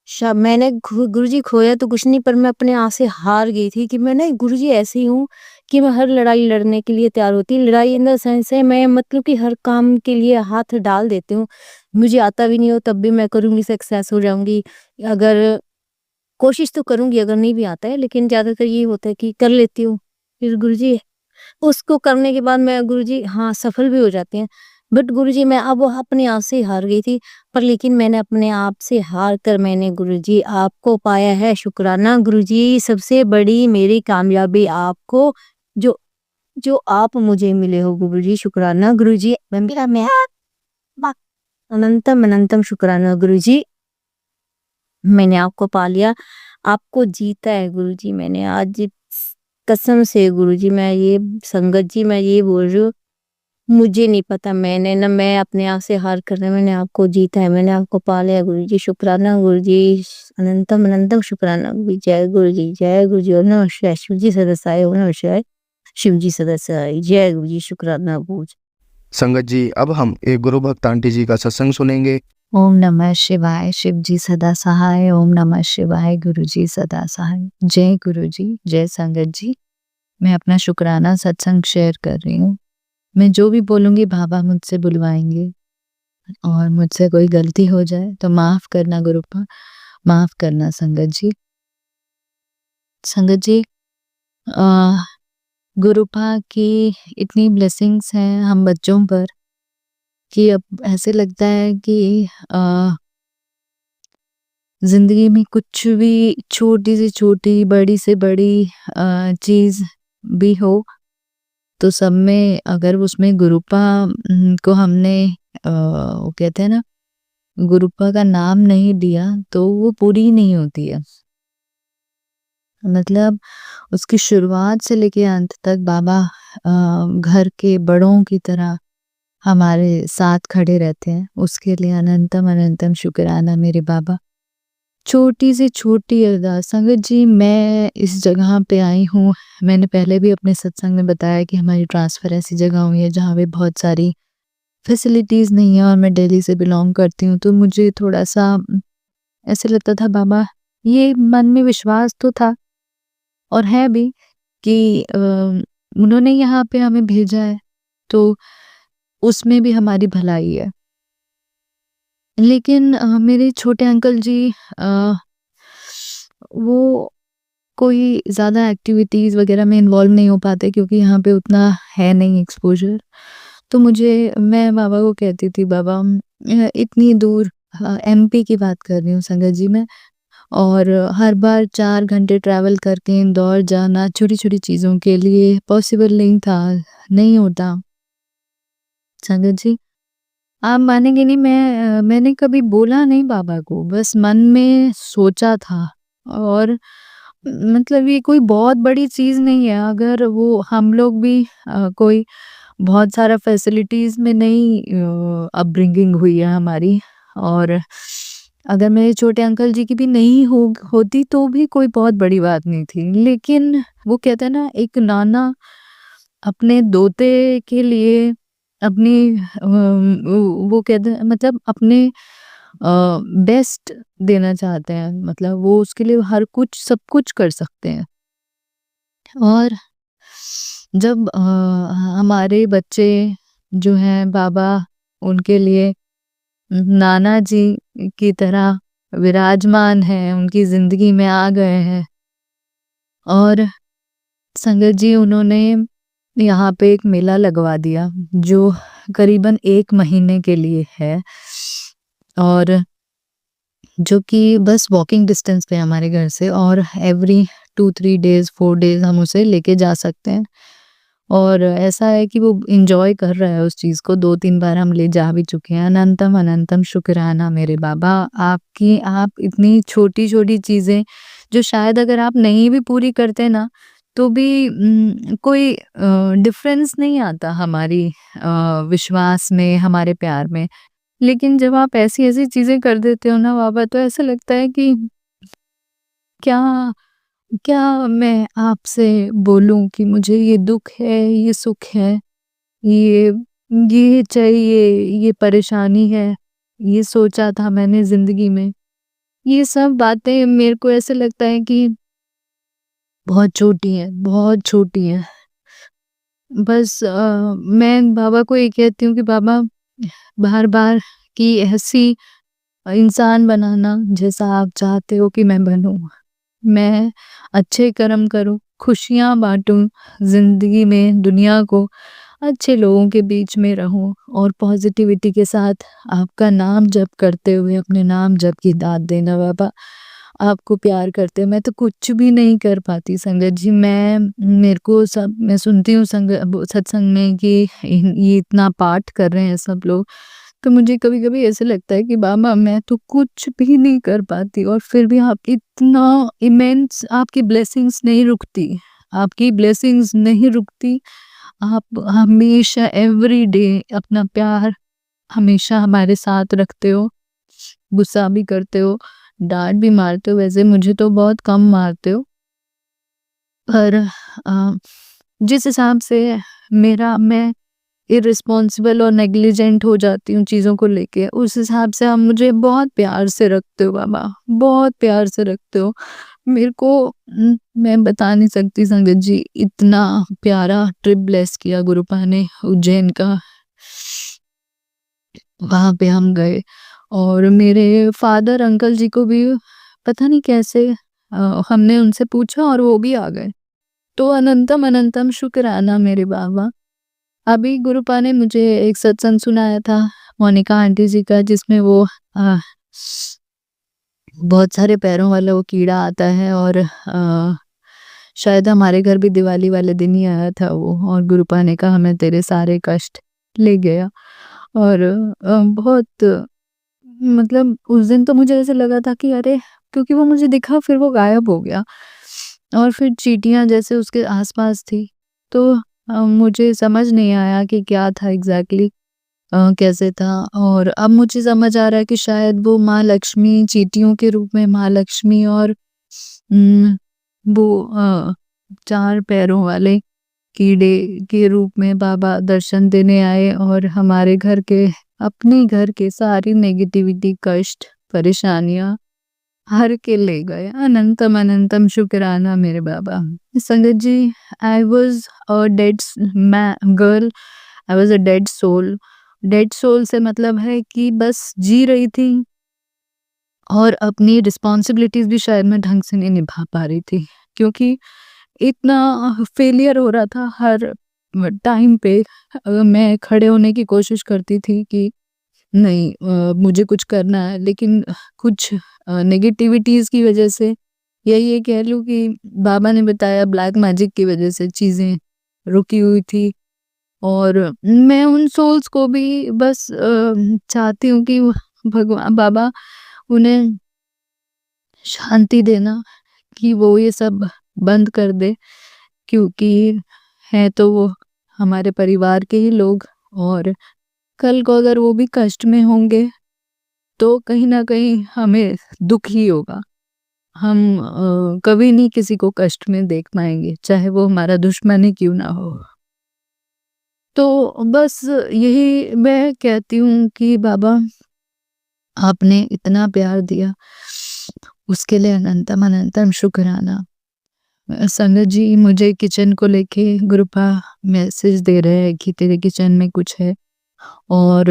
मैंने गुरुजी खोया तो कुछ नहीं, पर मैं अपने आप से हार गई थी कि मैं ना गुरुजी ऐसी हूँ कि मैं हर लड़ाई लड़ने के लिए तैयार होती। लड़ाई इन द सेंस है, मैं मतलब कि हर काम के लिए हाथ डाल देती हूँ। मुझे आता भी नहीं हो तब भी मैं करूँगी, सक्सेस हो जाऊँगी। अगर कोशिश तो करूँगी, अगर नहीं भी आता है, लेकिन ज़्यादातर ये होता है कि कर लेती हूँ। फिर गुरुजी उसको करने के बाद मैं गुरुजी हाँ, सफल भी हो जाते हैं। बट गुरुजी मैं अब वो अपने आप से हार गई थी, पर लेकिन मैंने अपने आप से हार कर मैंने गुरुजी आपको पाया है। शुक्राना गुरुजी, सबसे बड़ी मेरी कामयाबी आपको, जो जो आप मुझे मिले हो गुरुजी। शुक्राना गुरुजी, मैं अनंतम अनंतम शुक्राना गुरुजी। मैंने आपको पा लिया, आपको जीता है गुरुजी मैंने आज। कसम से गुरुजी मैं ये संगत जी मैं ये बोल रही हूँ, मुझे नहीं पता मैंने ना मैं अपने आप से हार कर रहा, मैंने आपको जीता है, मैंने आपको पा लिया गुरुजी। शुक्राना गुरुजी, अनंतम अनंतम शुक्राना गुरुजी। जय गुरुजी, जय गुरुजी। ओम नमः शिवाय। शिवजी सदस्याय, ओम नमः शिवाय। शिवजी सदस्याय, जय गुरुजी। शुक्राना गुरुजी। संगत जी, अब हम एक गुरु भक्त आंटी जी का सत्संग सुनेंगे। ओम नमः शिवाय। शिवजी सदा सहाय। ओम नमः शिवाय। गुरुजी सदा सहाय। जय गुरुजी, जय संगत जी। मैं अपना शुक्राना सत्संग शेयर कर रही हूँ। मैं जो भी बोलूँगी बाबा मुझसे बुलवाएंगे, और मुझसे कोई गलती हो जाए तो माफ़ करना गुरुपा, माफ़ करना संगत जी। संगत जी, गुरुपा की इतनी ब्लेसिंग्स हैं हम बच्चों पर कि अब ऐसे लगता है कि ज़िंदगी में कुछ भी छोटी से छोटी, बड़ी से बड़ी चीज़ भी हो, तो सब में अगर उसमें गुरुपा को हमने वो कहते हैं ना, गुरुपा का नाम नहीं दिया तो वो पूरी नहीं होती है। मतलब उसकी शुरुआत से लेके अंत तक बाबा घर के बड़ों की तरह हमारे साथ खड़े रहते हैं। उसके लिए अनंतम अनंतम शुक्राना मेरे बाबा। छोटी से छोटी अरदास संगत जी, मैं इस जगह पे आई हूँ, मैंने पहले भी अपने सत्संग में बताया कि हमारी ट्रांसफ़र ऐसी जगह हुई है जहाँ पे बहुत सारी फैसिलिटीज़ नहीं है, और मैं दिल्ली से बिलोंग करती हूँ, तो मुझे थोड़ा-सा ऐसे लगता था बाबा, ये मन में विश्वास तो था और है भी कि उन्होंने यहाँ पे हमें भेजा है, तो उसमें भी हमारी भलाई है। लेकिन मेरे छोटे अंकल जी वो कोई ज़्यादा एक्टिविटीज़ वगैरह में इन्वॉल्व नहीं हो पाते क्योंकि यहाँ पे उतना है नहीं एक्सपोज़र। तो मैं बाबा को कहती थी, बाबा इतनी दूर एमपी की बात कर रही हूँ संगत जी मैं, और हर बार 4 घंटे ट्रैवल करके इंदौर जाना छोटी-छोटी चीज़ों के लिए पॉसिबल नहीं था, नहीं होता। संगत जी, आप मानेंगे नहीं, मैंने कभी बोला नहीं बाबा को, बस मन में सोचा था, और मतलब ये कोई बहुत बड़ी चीज़ नहीं है। अगर वो हम लोग भी कोई बहुत सारा फैसिलिटीज़ में नहीं अपब्रिंगिंग हुई है हमारी, और अगर मेरे छोटे अंकल जी की भी नहीं होती तो भी कोई बहुत बड़ी बात नहीं थी। लेकिन वो कहते हैं ना, एक नाना अपने दोते के लिए अपनी वो कहते हैं मतलब अपने बेस्ट देना चाहते हैं, मतलब वो उसके लिए हर कुछ सब कुछ कर सकते हैं। और जब हमारे बच्चे जो हैं बाबा उनके लिए नाना जी की तरह विराजमान हैं, उनकी ज़िंदगी में आ गए हैं, और संगत जी उन्होंने यहाँ पे एक मेला लगवा दिया जो करीबन 1 महीने के लिए है, और जो कि बस वॉकिंग डिस्टेंस पे है हमारे घर से, और एवरी 2-3 डेज़ 4 डेज़ हम उसे लेके जा सकते हैं। और ऐसा है कि वो एन्जॉय कर रहा है उस चीज़ को, 2-3 बार हम ले जा भी चुके हैं। अनंतम अनंतम शुक्राना मेरे बाबा, आपकी आप इतनी छोटी-छोटी चीज़ें जो शायद अगर आप नहीं भी पूरी करते ना, तो भी कोई डिफ़रेंस नहीं आता हमारी विश्वास में, हमारे प्यार में। लेकिन जब आप ऐसी-ऐसी चीज़ें कर देते हो ना बाबा, तो ऐसा लगता है कि क्या क्या मैं आपसे बोलूँ कि मुझे ये दुःख है, ये सुख है, ये ये चाहिए, ये परेशानी है, ये सोचा था मैंने ज़िंदगी में। ये सब बातें मेरे को ऐसे लगता है कि बहुत छोटी हैं, बहुत छोटी हैं। बस मैं बाबा को ये कहती हूँ कि बाबा बार-बार कि ऐसी इंसान बनाना जैसा आप चाहते हो कि मैं बनूँ। मैं अच्छे कर्म करूँ, खुशियाँ बाँटूँ ज़िंदगी में, दुनिया को अच्छे लोगों के बीच में रहूँ और पॉज़िटिविटी के साथ आपका नाम जप करते हुए अपने नाम जप की दात देना बाबा। आपको प्यार करते मैं तो कुछ भी नहीं कर पाती संगत जी। मेरे को सब मैं सुनती हूँ सत्संग में कि ये इतना पाठ कर रहे हैं सब लोग, तो मुझे कभी-कभी ऐसे लगता है कि बाबा मैं तो कुछ भी नहीं कर पाती और फिर भी आप इतना इमेंस आपकी ब्लेसिंग्स नहीं रुकती, आपकी ब्लेसिंग्स नहीं रुकती। आप हमेशा एवरीडे अपना प्यार हमेशा हमारे साथ रखते हो, गुस्सा भी करते हो, डाँट भी मारते हो, वैसे मुझे तो बहुत कम मारते हो। पर जिस हिसाब से मैं इर्रेस्पॉन्सिबल और नेग्लिजेंट हो जाती हूँ चीज़ों को लेके, उस हिसाब से आप मुझे बहुत प्यार से रखते हो बाबा, बहुत प्यार से रखते हो। मेरे को मैं बता नहीं सकती संगत जी, इतना प्यारा ट्रिप ब्लेस किया गुरुपा ने उज्जैन का। वहाँ पे हम गए और मेरे फादर अंकल जी को भी पता नहीं कैसे हमने उनसे पूछा और वो भी आ गए। तो अनंतम अनंतम शुक्राना मेरे बाबा। अभी गुरुपा ने मुझे एक सत्संग सुनाया था मोनिका आंटी जी का, जिसमें वो बहुत सारे पैरों वाला वो कीड़ा आता है और शायद हमारे घर भी दिवाली वाले दिन ही आया था वो, और गुरुपा ने कहा मैं तेरे सारे कष्ट ले गया। और बहुत मतलब उस दिन तो मुझे ऐसे लगा था कि अरे, क्योंकि वो मुझे दिखा फिर वो गायब हो गया और फिर चींटियाँ जैसे उसके आसपास थी। तो मुझे समझ नहीं आया कि क्या था एग्जैक्टली, कैसे था। और अब मुझे समझ आ रहा है कि शायद वो माँ लक्ष्मी चींटियों के रूप में माँ लक्ष्मी और उम, वो 4 पैरों वाले कीड़े के रूप में बाबा दर्शन देने आए और हमारे घर के अपने घर के सारी नेगेटिविटी, कष्ट, परेशानियाँ हर के ले गए। अनंतम अनंतम शुक्राना मेरे बाबा। संगत जी, I was a dead girl, I was a dead soul. Dead soul से मतलब है कि बस जी रही थी और अपनी रिस्पॉन्सिबिलिटीज़ भी शायद मैं ढंग से नहीं निभा पा रही थी, क्योंकि इतना फेलियर हो रहा था हर टाइम पे। मैं खड़े होने की कोशिश करती थी कि नहीं, मुझे कुछ करना है, लेकिन कुछ नेगेटिविटीज़ की वजह से, या ये कह लूँ कि बाबा ने बताया ब्लैक मैजिक की वजह से चीज़ें रुकी हुई थी। और मैं उन सोल्स को भी बस चाहती हूँ कि भगवान बाबा उन्हें शांति देना, कि वो ये सब बंद कर दे, क्योंकि हैं तो वो हमारे परिवार के ही लोग, और कल को अगर वो भी कष्ट में होंगे तो कहीं न कहीं हमें दुःख ही होगा। हम कभी नहीं किसी को कष्ट में देख पाएँगे, चाहे वो हमारा दुश्मन ही क्यों ना हो। तो बस यही मैं कहती हूँ कि बाबा, आपने इतना प्यार दिया, उसके लिए अनंतम अनंतम शुक्राना। संगत जी, मुझे किचन को लेके गुरुपा मैसेज दे रहे हैं कि तेरे किचन में कुछ है, और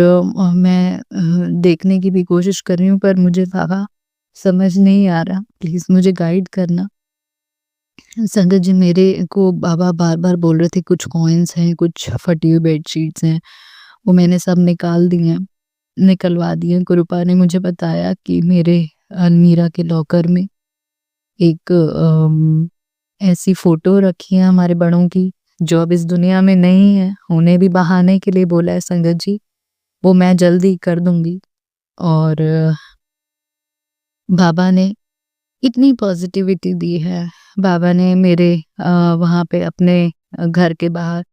मैं देखने की भी कोशिश कर रही हूँ, पर मुझे बाबा समझ नहीं आ रहा, प्लीज़ मुझे गाइड करना। संगत जी, मेरे को बाबा बार-बार बोल रहे थे कुछ कॉइन्स हैं, कुछ फटी हुई बेडशीट्स हैं, वो मैंने सब निकाल दिए हैं, निकलवा दिए हैं। गुरुपा ने मुझे बताया कि मेरे अलमीरा के लॉकर में एक ऐसी फ़ोटो रखी है हमारे बड़ों की, जो अब इस दुनिया में नहीं है, उन्हें भी बहाने के लिए बोला है संगत जी, वो मैं जल्दी कर दूँगी। और बाबा ने इतनी पॉज़िटिविटी दी है, बाबा ने मेरे वहाँ पे अपने घर के बाहर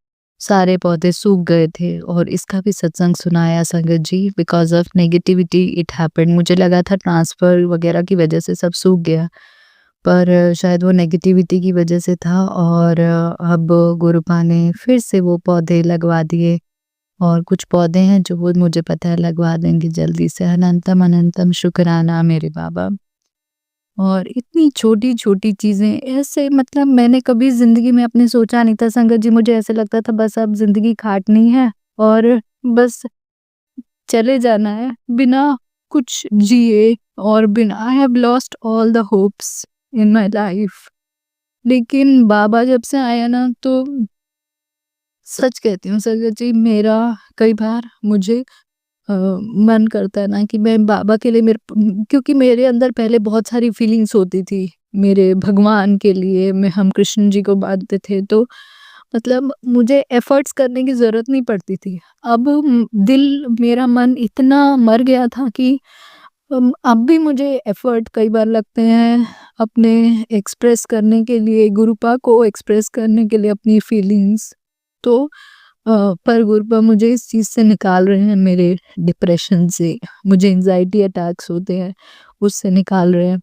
सारे पौधे सूख गए थे और इसका भी सत्संग सुनाया संगत जी, because of negativity it happened. मुझे लगा था ट्रांसफ़र वग़ैरह की वजह से सब सूख गया, पर शायद वो नेगेटिविटी की वजह से था। और अब गुरुपा ने फिर से वो पौधे लगवा दिए, और कुछ पौधे हैं जो वो मुझे पता है लगवा देंगे जल्दी से। अनंतम अनंतम शुक्राना मेरे बाबा। और इतनी छोटी-छोटी चीज़ें ऐसे, मतलब मैंने कभी ज़िंदगी में अपने सोचा नहीं था संगत जी। मुझे ऐसे लगता था बस अब ज़िंदगी काटनी है और बस चले जाना है बिना कुछ जिए, और बिना I have lost all the hopes in my life. लेकिन बाबा जब से आया ना, तो सच कहती हूँ संगत जी, मेरा कई बार मुझे मन करता है ना कि मैं बाबा के लिए क्योंकि मेरे अंदर पहले बहुत सारी फीलिंग्स होती थी मेरे भगवान के लिए। हम कृष्ण जी को मानते थे, तो मतलब मुझे एफर्ट्स करने की ज़रूरत नहीं पड़ती थी। अब दिल, मेरा मन इतना मर गया था कि अब भी मुझे एफर्ट कई बार लगते हैं अपने एक्सप्रेस करने के लिए, गुरुपा को एक्सप्रेस करने के लिए अपनी फीलिंग्स। तो पर गुरुपा मुझे इस चीज़ से निकाल रहे हैं, मेरे डिप्रेशन से, मुझे एंजाइटी अटैक्स होते हैं उससे निकाल रहे हैं।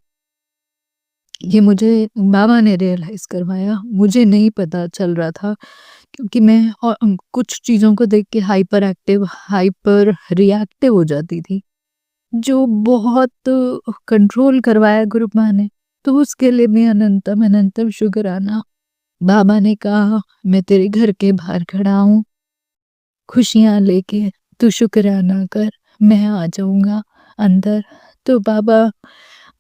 ये मुझे बाबा ने रियलाइज़ करवाया, मुझे नहीं पता चल रहा था, क्योंकि मैं कुछ चीज़ों को देख के हाइपर एक्टिव, हाइपर रिएक्टिव हो जाती थी, जो बहुत कंट्रोल करवाया गुरुपा ने। तो उसके लिए भी अनंतम अनंतम शुक्राना। बाबा ने कहा मैं तेरे घर के बाहर खड़ा हूँ, खुशियाँ लेके, तू शुक्राना कर, मैं आ जाऊँगा अंदर। तो बाबा,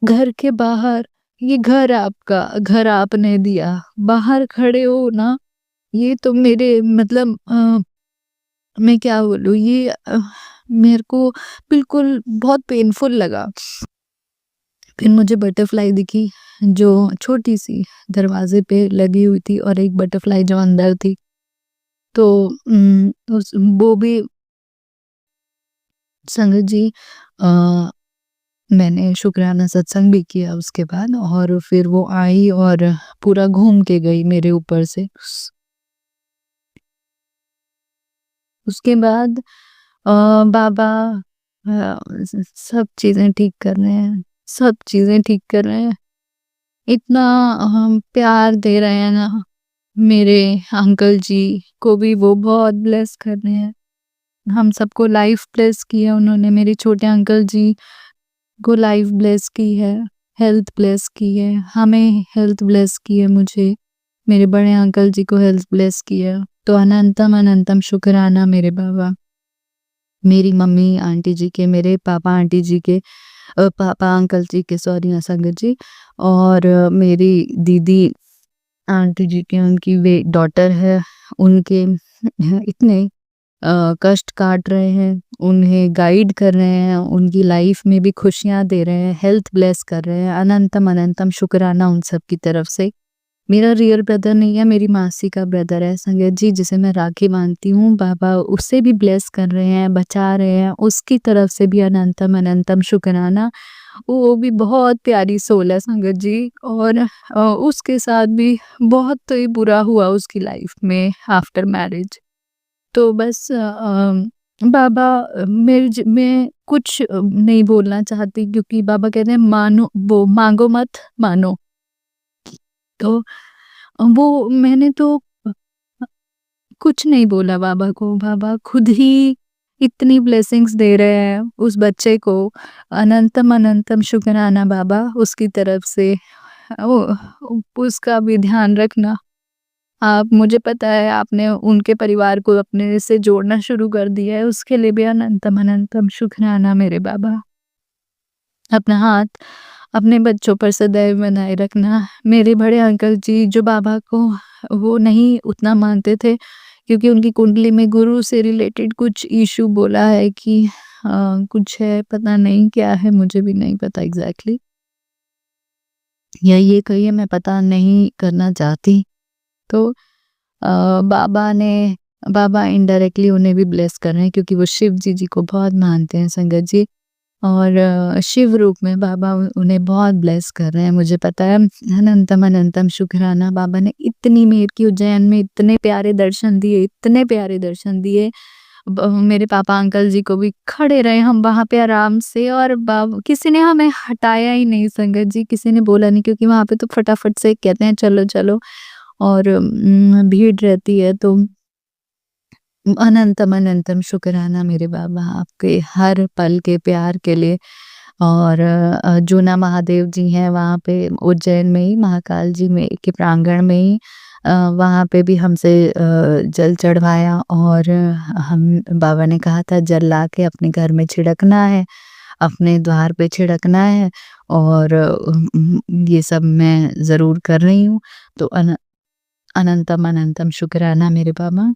घर के बाहर, ये घर आपका, घर आपने दिया, बाहर खड़े हो ना, ये तो मेरे मतलब मैं क्या बोलूँ, ये मेरे को बिल्कुल बहुत पेनफुल लगा। फिर मुझे बटरफ्लाई दिखी, जो छोटी-सी दरवाज़े पे लगी हुई थी, और एक बटरफ्लाई जो अंदर थी। तो उस वो भी संगत जी, मैंने शुक्राना सत्संग भी किया उसके बाद, और फिर वो आई और पूरा घूम के गई मेरे ऊपर से। उसके बाद बाबा सब चीज़ें ठीक कर रहे हैं, सब चीज़ें ठीक कर रहे हैं। इतना प्यार दे रहे हैं ना, मेरे अंकल जी को भी वो बहुत ब्लेस कर रहे हैं। हम सबको लाइफ ब्लेस की है उन्होंने, मेरे छोटे अंकल जी को लाइफ ब्लेस की है, हेल्थ ब्लेस की है, हमें हेल्थ ब्लेस की है, मुझे, मेरे बड़े अंकल जी को हेल्थ ब्लेस की है। तो अनंतम अनंतम शुक्राना मेरे बाबा, मेरी मम्मी आंटी जी के, मेरे पापा आंटी जी के, पापा अंकल जी के, सॉरी संगत जी, और मेरी दीदी आंटी जी के, उनकी वे डॉटर है, उनके इतने कष्ट काट रहे हैं, उन्हें गाइड कर रहे हैं, उनकी लाइफ में भी खुशियाँ दे रहे हैं, हेल्थ ब्लेस कर रहे हैं। अनंतम अनंतम शुक्राना उन सब की तरफ से। मेरा रियल ब्रदर नहीं है, मेरी मासी का ब्रदर है संगत जी, जिसे मैं राखी बांधती हूँ। बाबा उसे भी ब्लेस कर रहे हैं, बचा रहे हैं, उसकी तरफ से भी अनंतम अनंतम शुक्राना। वो भी बहुत प्यारी सोल है संगत जी, और उसके साथ भी बहुत ही बुरा हुआ उसकी लाइफ में आफ्टर मैरिज। तो बस बाबा, मैं कुछ नहीं बोलना चाहती, क्योंकि बाबा कहते हैं मानो, वो मांगो मत मानो। तो वो मैंने तो कुछ नहीं बोला बाबा को, बाबा खुद ही इतनी ब्लेसिंग्स दे रहे हैं उस बच्चे को। अनंतम अनंतम शुक्राना बाबा, उसकी तरफ से। उसका भी ध्यान रखना आप, मुझे पता है आपने उनके परिवार को अपने से जोड़ना शुरू कर दिया है, उसके लिए भी अनंतम अनंतम शुक्राना मेरे बाबा। अपना हाथ अपने बच्चों पर सदैव बनाए रखना। मेरे बड़े अंकल जी, जो बाबा को वो नहीं उतना मानते थे, क्योंकि उनकी कुंडली में गुरु से रिलेटेड कुछ इशू बोला है कि कुछ है, पता नहीं क्या है, मुझे भी नहीं पता एग्जैक्टली, या ये कहिए मैं पता नहीं करना चाहती। तो बाबा इनडायरेक्टली उन्हें भी ब्लेस कर रहे हैं, क्योंकि वो शिव जी को बहुत मानते हैं संगत जी, और शिव रूप में बाबा उन्हें बहुत ब्लेस कर रहे हैं, मुझे पता है। अनंतम अनंतम शुक्राना, बाबा ने इतनी मेहर की, उज्जैन में इतने प्यारे दर्शन दिए, इतने प्यारे दर्शन दिए। मेरे पापा अंकल जी को भी, खड़े रहे हम वहाँ पे आराम से, और किसी ने हमें हटाया ही नहीं संगत जी, किसी ने बोला नहीं, क्योंकि वहाँ पे तो फटाफट से कहते हैं चलो चलो, और भीड़ रहती है। तो अनंतम अनंतम शुक्राना मेरे बाबा, आपके हर पल के प्यार के लिए। और जूना महादेव जी हैं वहाँ पे उज्जैन में ही महाकाल जी में के प्रांगण में ही वहाँ पे भी हमसे जल चढ़वाया और हम बाबा ने कहा था जल लाके अपने घर में छिड़कना है, अपने द्वार पे छिड़कना है और ये सब मैं ज़रूर कर रही हूँ। तो अनंतम अनंतम शुक्राना मेरे बाबा,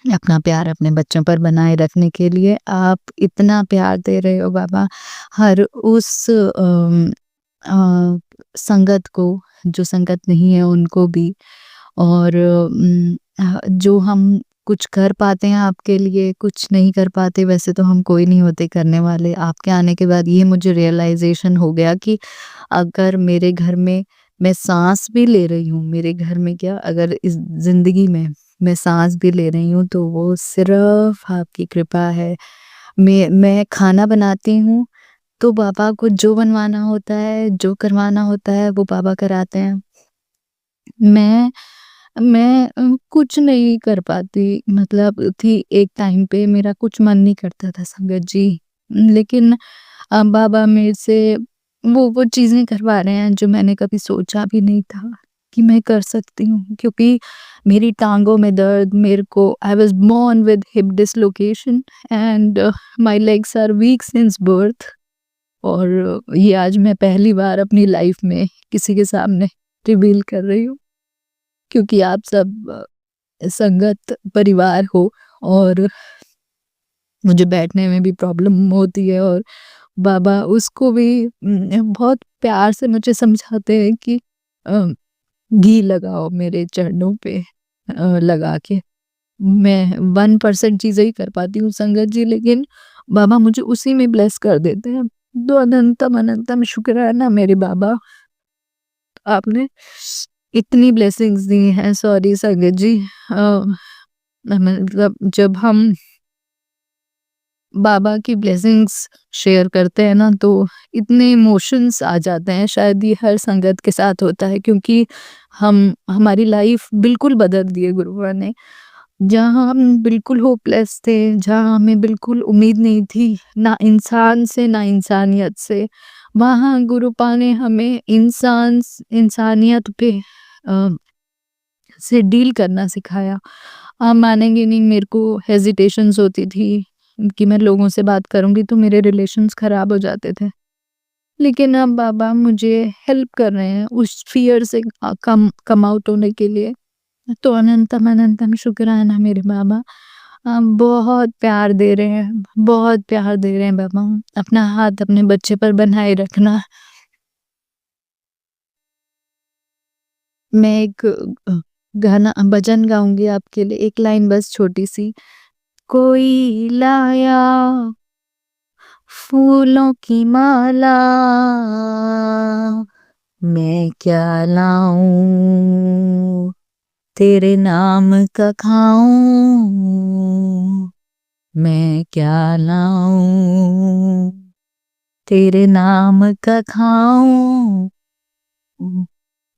अपना प्यार अपने बच्चों पर बनाए रखने के लिए। आप इतना प्यार दे रहे हो बाबा, हर उस संगत को, जो संगत नहीं है उनको भी, और जो हम कुछ कर पाते हैं आपके लिए, कुछ नहीं कर पाते, वैसे तो हम कोई नहीं होते करने वाले। आपके आने के बाद ये मुझे रियलाइज़ेशन हो गया कि अगर मेरे घर में मैं साँस भी ले रही हूँ, मेरे घर में क्या, अगर इस ज़िंदगी में मैं साँस भी ले रही हूँ तो वो सिर्फ़ आपकी कृपा है। मैं खाना बनाती हूँ तो बाबा को जो बनवाना होता है, जो करवाना होता है वो बाबा कराते हैं। मैं कुछ नहीं कर पाती, मतलब थी एक टाइम पे मेरा कुछ मन नहीं करता था संगत जी, लेकिन बाबा मेरे से वो चीज़ें करवा रहे हैं जो मैंने कभी सोचा भी नहीं था कि मैं कर सकती हूँ, क्योंकि मेरी टाँगों में दर्द, मेरे को I was born with hip dislocation and my legs are weak since birth. और ये आज मैं पहली बार अपनी लाइफ में किसी के सामने रिवील कर रही हूँ, क्योंकि आप सब संगत परिवार हो और मुझे बैठने में भी प्रॉब्लम होती है, और बाबा उसको भी बहुत प्यार से मुझे समझाते हैं कि घी लगाओ मेरे चरणों पे लगा के। मैं 1% चीज़ें ही कर पाती हूँ संगत जी, लेकिन बाबा मुझे उसी में ब्लेस कर देते हैं। तो अनंतम अनंतम शुक्राना मेरे बाबा, आपने इतनी ब्लेसिंग्स दी हैं। सॉरी संगत जी, मतलब जब हम बाबा की ब्लेसिंग्स शेयर करते हैं ना तो इतने इमोशंस आ जाते हैं। शायद ये हर संगत के साथ होता है, क्योंकि हमारी लाइफ बिल्कुल बदल दी है गुरुआ ने। जहाँ हम बिल्कुल होपलेस थे, जहाँ हमें बिल्कुल उम्मीद नहीं थी, ना इंसान से ना इंसानियत से, वहाँ गुरुपा ने हमें इंसानियत पे से डील करना सिखाया। आप मानेंगे नहीं, मेरे को हेजिटेशंस होती थी कि मैं लोगों से बात करूँगी तो मेरे रिलेशंस ख़राब हो जाते थे। लेकिन अब बाबा मुझे हेल्प कर रहे हैं उस फ़ियर से कम आउट होने के लिए। तो अनंतम अनंतम शुक्राना मेरे बाबा। आप बहुत प्यार दे रहे हैं, बहुत प्यार दे रहे हैं बाबा। अपना हाथ अपने बच्चे पर बनाए रखना। मैं एक गाना भजन गाऊँगी आपके लिए, एक लाइन बस छोटी-सी। कोई लाया फूलों की माला, मैं क्या लाऊं, तेरे नाम का खाऊं, मैं क्या लाऊं, तेरे नाम का खाऊं।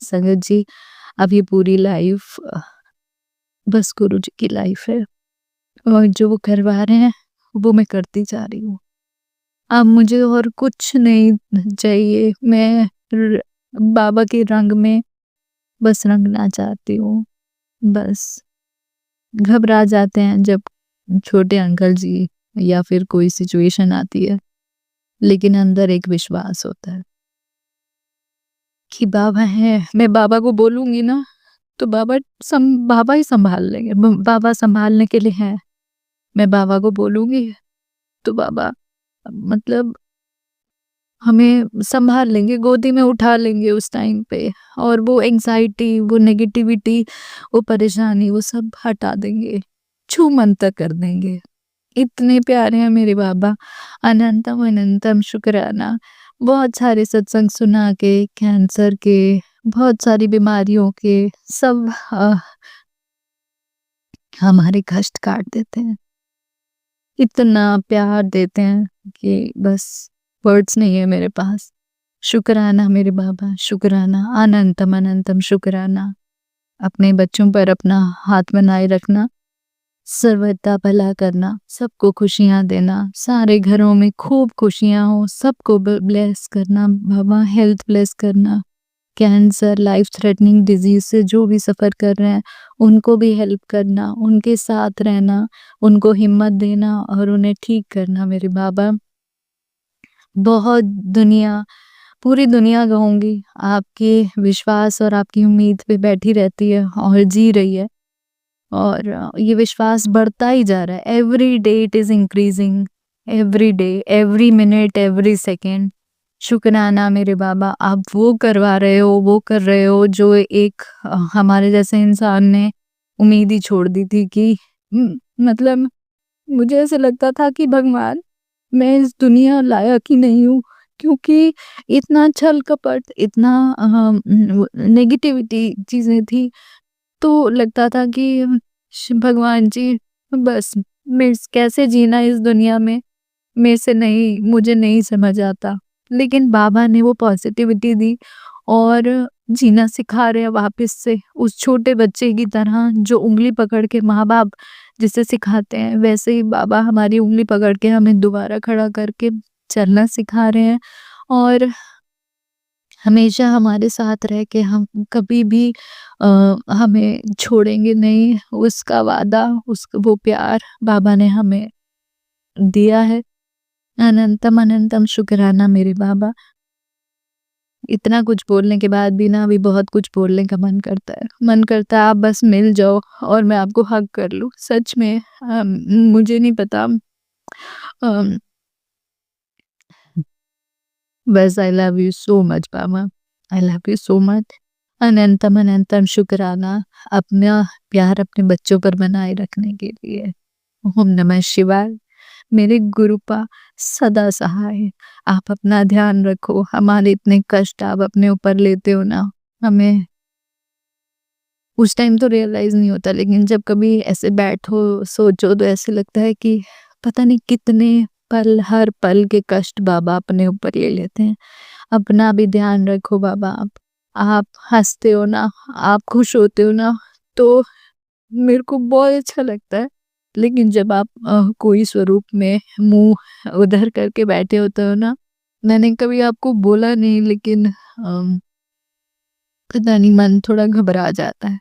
संगत जी, अब ये पूरी लाइफ बस गुरु जी की लाइफ है, और जो वो करवा रहे हैं वो मैं करती जा रही हूँ। अब मुझे और कुछ नहीं चाहिए। मैं बाबा के रंग में बस रंगना चाहती हूँ। बस घबरा जाते हैं जब छोटे अंकल जी या फिर कोई सिचुएशन आती है, लेकिन अंदर एक विश्वास होता है कि बाबा हैं। मैं बाबा को बोलूँगी ना तो बाबा ही संभाल लेंगे। बाबा संभालने के लिए हैं। मैं बाबा को बोलूँगी तो बाबा मतलब हमें संभाल लेंगे, गोदी में उठा लेंगे उस टाइम पे, और वो एंग्ज़ायटी, वो नेगेटिविटी, वो परेशानी, वो सब हटा देंगे, छूमंतर कर देंगे। इतने प्यारे हैं मेरे बाबा। अनंतम अनंतम शुक्राना। बहुत सारे सत्संग सुना के, कैंसर के, बहुत सारी बीमारियों के, सब हमारे कष्ट काट देते हैं। इतना प्यार देते हैं कि बस वर्ड्स नहीं है मेरे पास। शुक्राना मेरे बाबा, शुक्राना, अनंतम अनंतम शुक्राना। अपने बच्चों पर अपना हाथ बनाए रखना। सर्वदा भला करना, सबको खुशियाँ देना, सारे घरों में खूब खुशियाँ हो, सबको ब्लेस करना बाबा, हेल्थ ब्लेस करना, कैंसर, लाइफ थ्रेटनिंग डिजीज से जो भी सफ़र कर रहे हैं उनको भी हेल्प करना, उनके साथ रहना, उनको हिम्मत देना और उन्हें ठीक करना मेरे बाबा। बहुत दुनिया, पूरी दुनिया कहूँगी आपके विश्वास और आपकी उम्मीद पे बैठी रहती है और जी रही है, और ये विश्वास बढ़ता ही जा रहा है। Every day it is increasing, every day, every minute, every second. शुक्राना मेरे बाबा, आप वो करवा रहे हो, वो कर रहे हो जो एक हमारे जैसे इंसान ने उम्मीद ही छोड़ दी थी कि मतलब मुझे ऐसे लगता था कि भगवान, मैं इस दुनिया लायक ही नहीं हूँ, क्योंकि इतना छल कपट, इतना नेगेटिविटी चीज़ें थी। तो लगता था कि भगवान जी, बस मैं कैसे जीना इस दुनिया में मेरे से नहीं, मुझे नहीं समझ आता। लेकिन बाबा ने वो पॉजिटिविटी दी और जीना सिखा रहे हैं वापस से उस छोटे बच्चे की तरह, जो उंगली पकड़ के माँ बाप जिसे सिखाते हैं, वैसे ही बाबा हमारी उंगली पकड़ के हमें दोबारा खड़ा करके चलना सिखा रहे हैं और हमेशा हमारे साथ रह के हम कभी भी हमें छोड़ेंगे नहीं, उसका वादा, वो प्यार बाबा ने हमें दिया है। अनंतम अनंतम शुक्राना मेरे बाबा। इतना कुछ बोलने के बाद भी ना अभी बहुत कुछ बोलने का मन करता है। मन करता है आप बस मिल जाओ और मैं आपको हग कर लूँ। सच में मुझे नहीं पता, अम, बस I love you so much बाबा, I love you so much. अनंतम अनंतम शुक्राना अपना प्यार अपने बच्चों पर बनाए रखने के लिए। ओम नमः शिवाय। मेरे गुरुपा सदा सहाय। आप अपना ध्यान रखो, हमारे इतने कष्ट आप अपने ऊपर लेते हो ना, हमें उस टाइम तो रियलाइज़ नहीं होता, लेकिन जब कभी ऐसे बैठो, सोचो तो ऐसे लगता है कि पता नहीं कितने पल, हर पल के कष्ट बाबा अपने ऊपर ले लेते हैं। अपना भी ध्यान रखो बाबा आप। आप हँसते हो ना, आप खुश होते हो ना, तो मेरे को बहुत अच्छा लगता है। लेकिन जब आप कोई स्वरूप में मुँह उधर करके बैठे होते हो ना, मैंने कभी आपको बोला नहीं, लेकिन पता नहीं मन थोड़ा घबरा जाता है।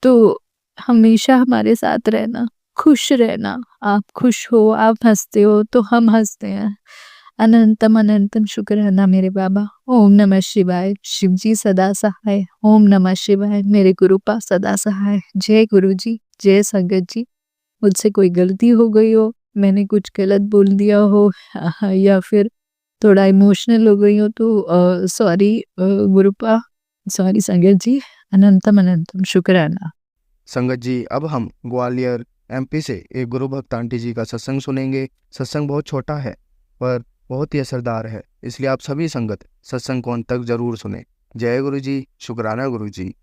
तो हमेशा हमारे साथ रहना, खुश रहना। आप खुश हो, आप हँसते हो तो हम हँसते हैं। अनंतम अनंतम शुक्राना मेरे बाबा। ओम नमः शिवाय। शिव जी सदा सहाय। ओम नमः शिवाय। मेरे गुरुपा सदा सहाय। जय गुरु जी, जय संगत जी। मुझसे कोई गलती हो गई हो, मैंने कुछ गलत बोल दिया हो या फिर थोड़ा इमोशनल हो गई हो तो सॉरी गुरुपा, सॉरी संगत जी। अनंतम अनंतम शुक्राना। संगत जी, अब हम ग्वालियर एमपी से एक गुरु भक्त आंटी जी का सत्संग सुनेंगे। सत्संग बहुत छोटा है पर बहुत ही असरदार है, इसलिए आप सभी संगत सत्संग को अंत तक जरूर सुने। जय गुरु जी, शुक्राना गुरु जी।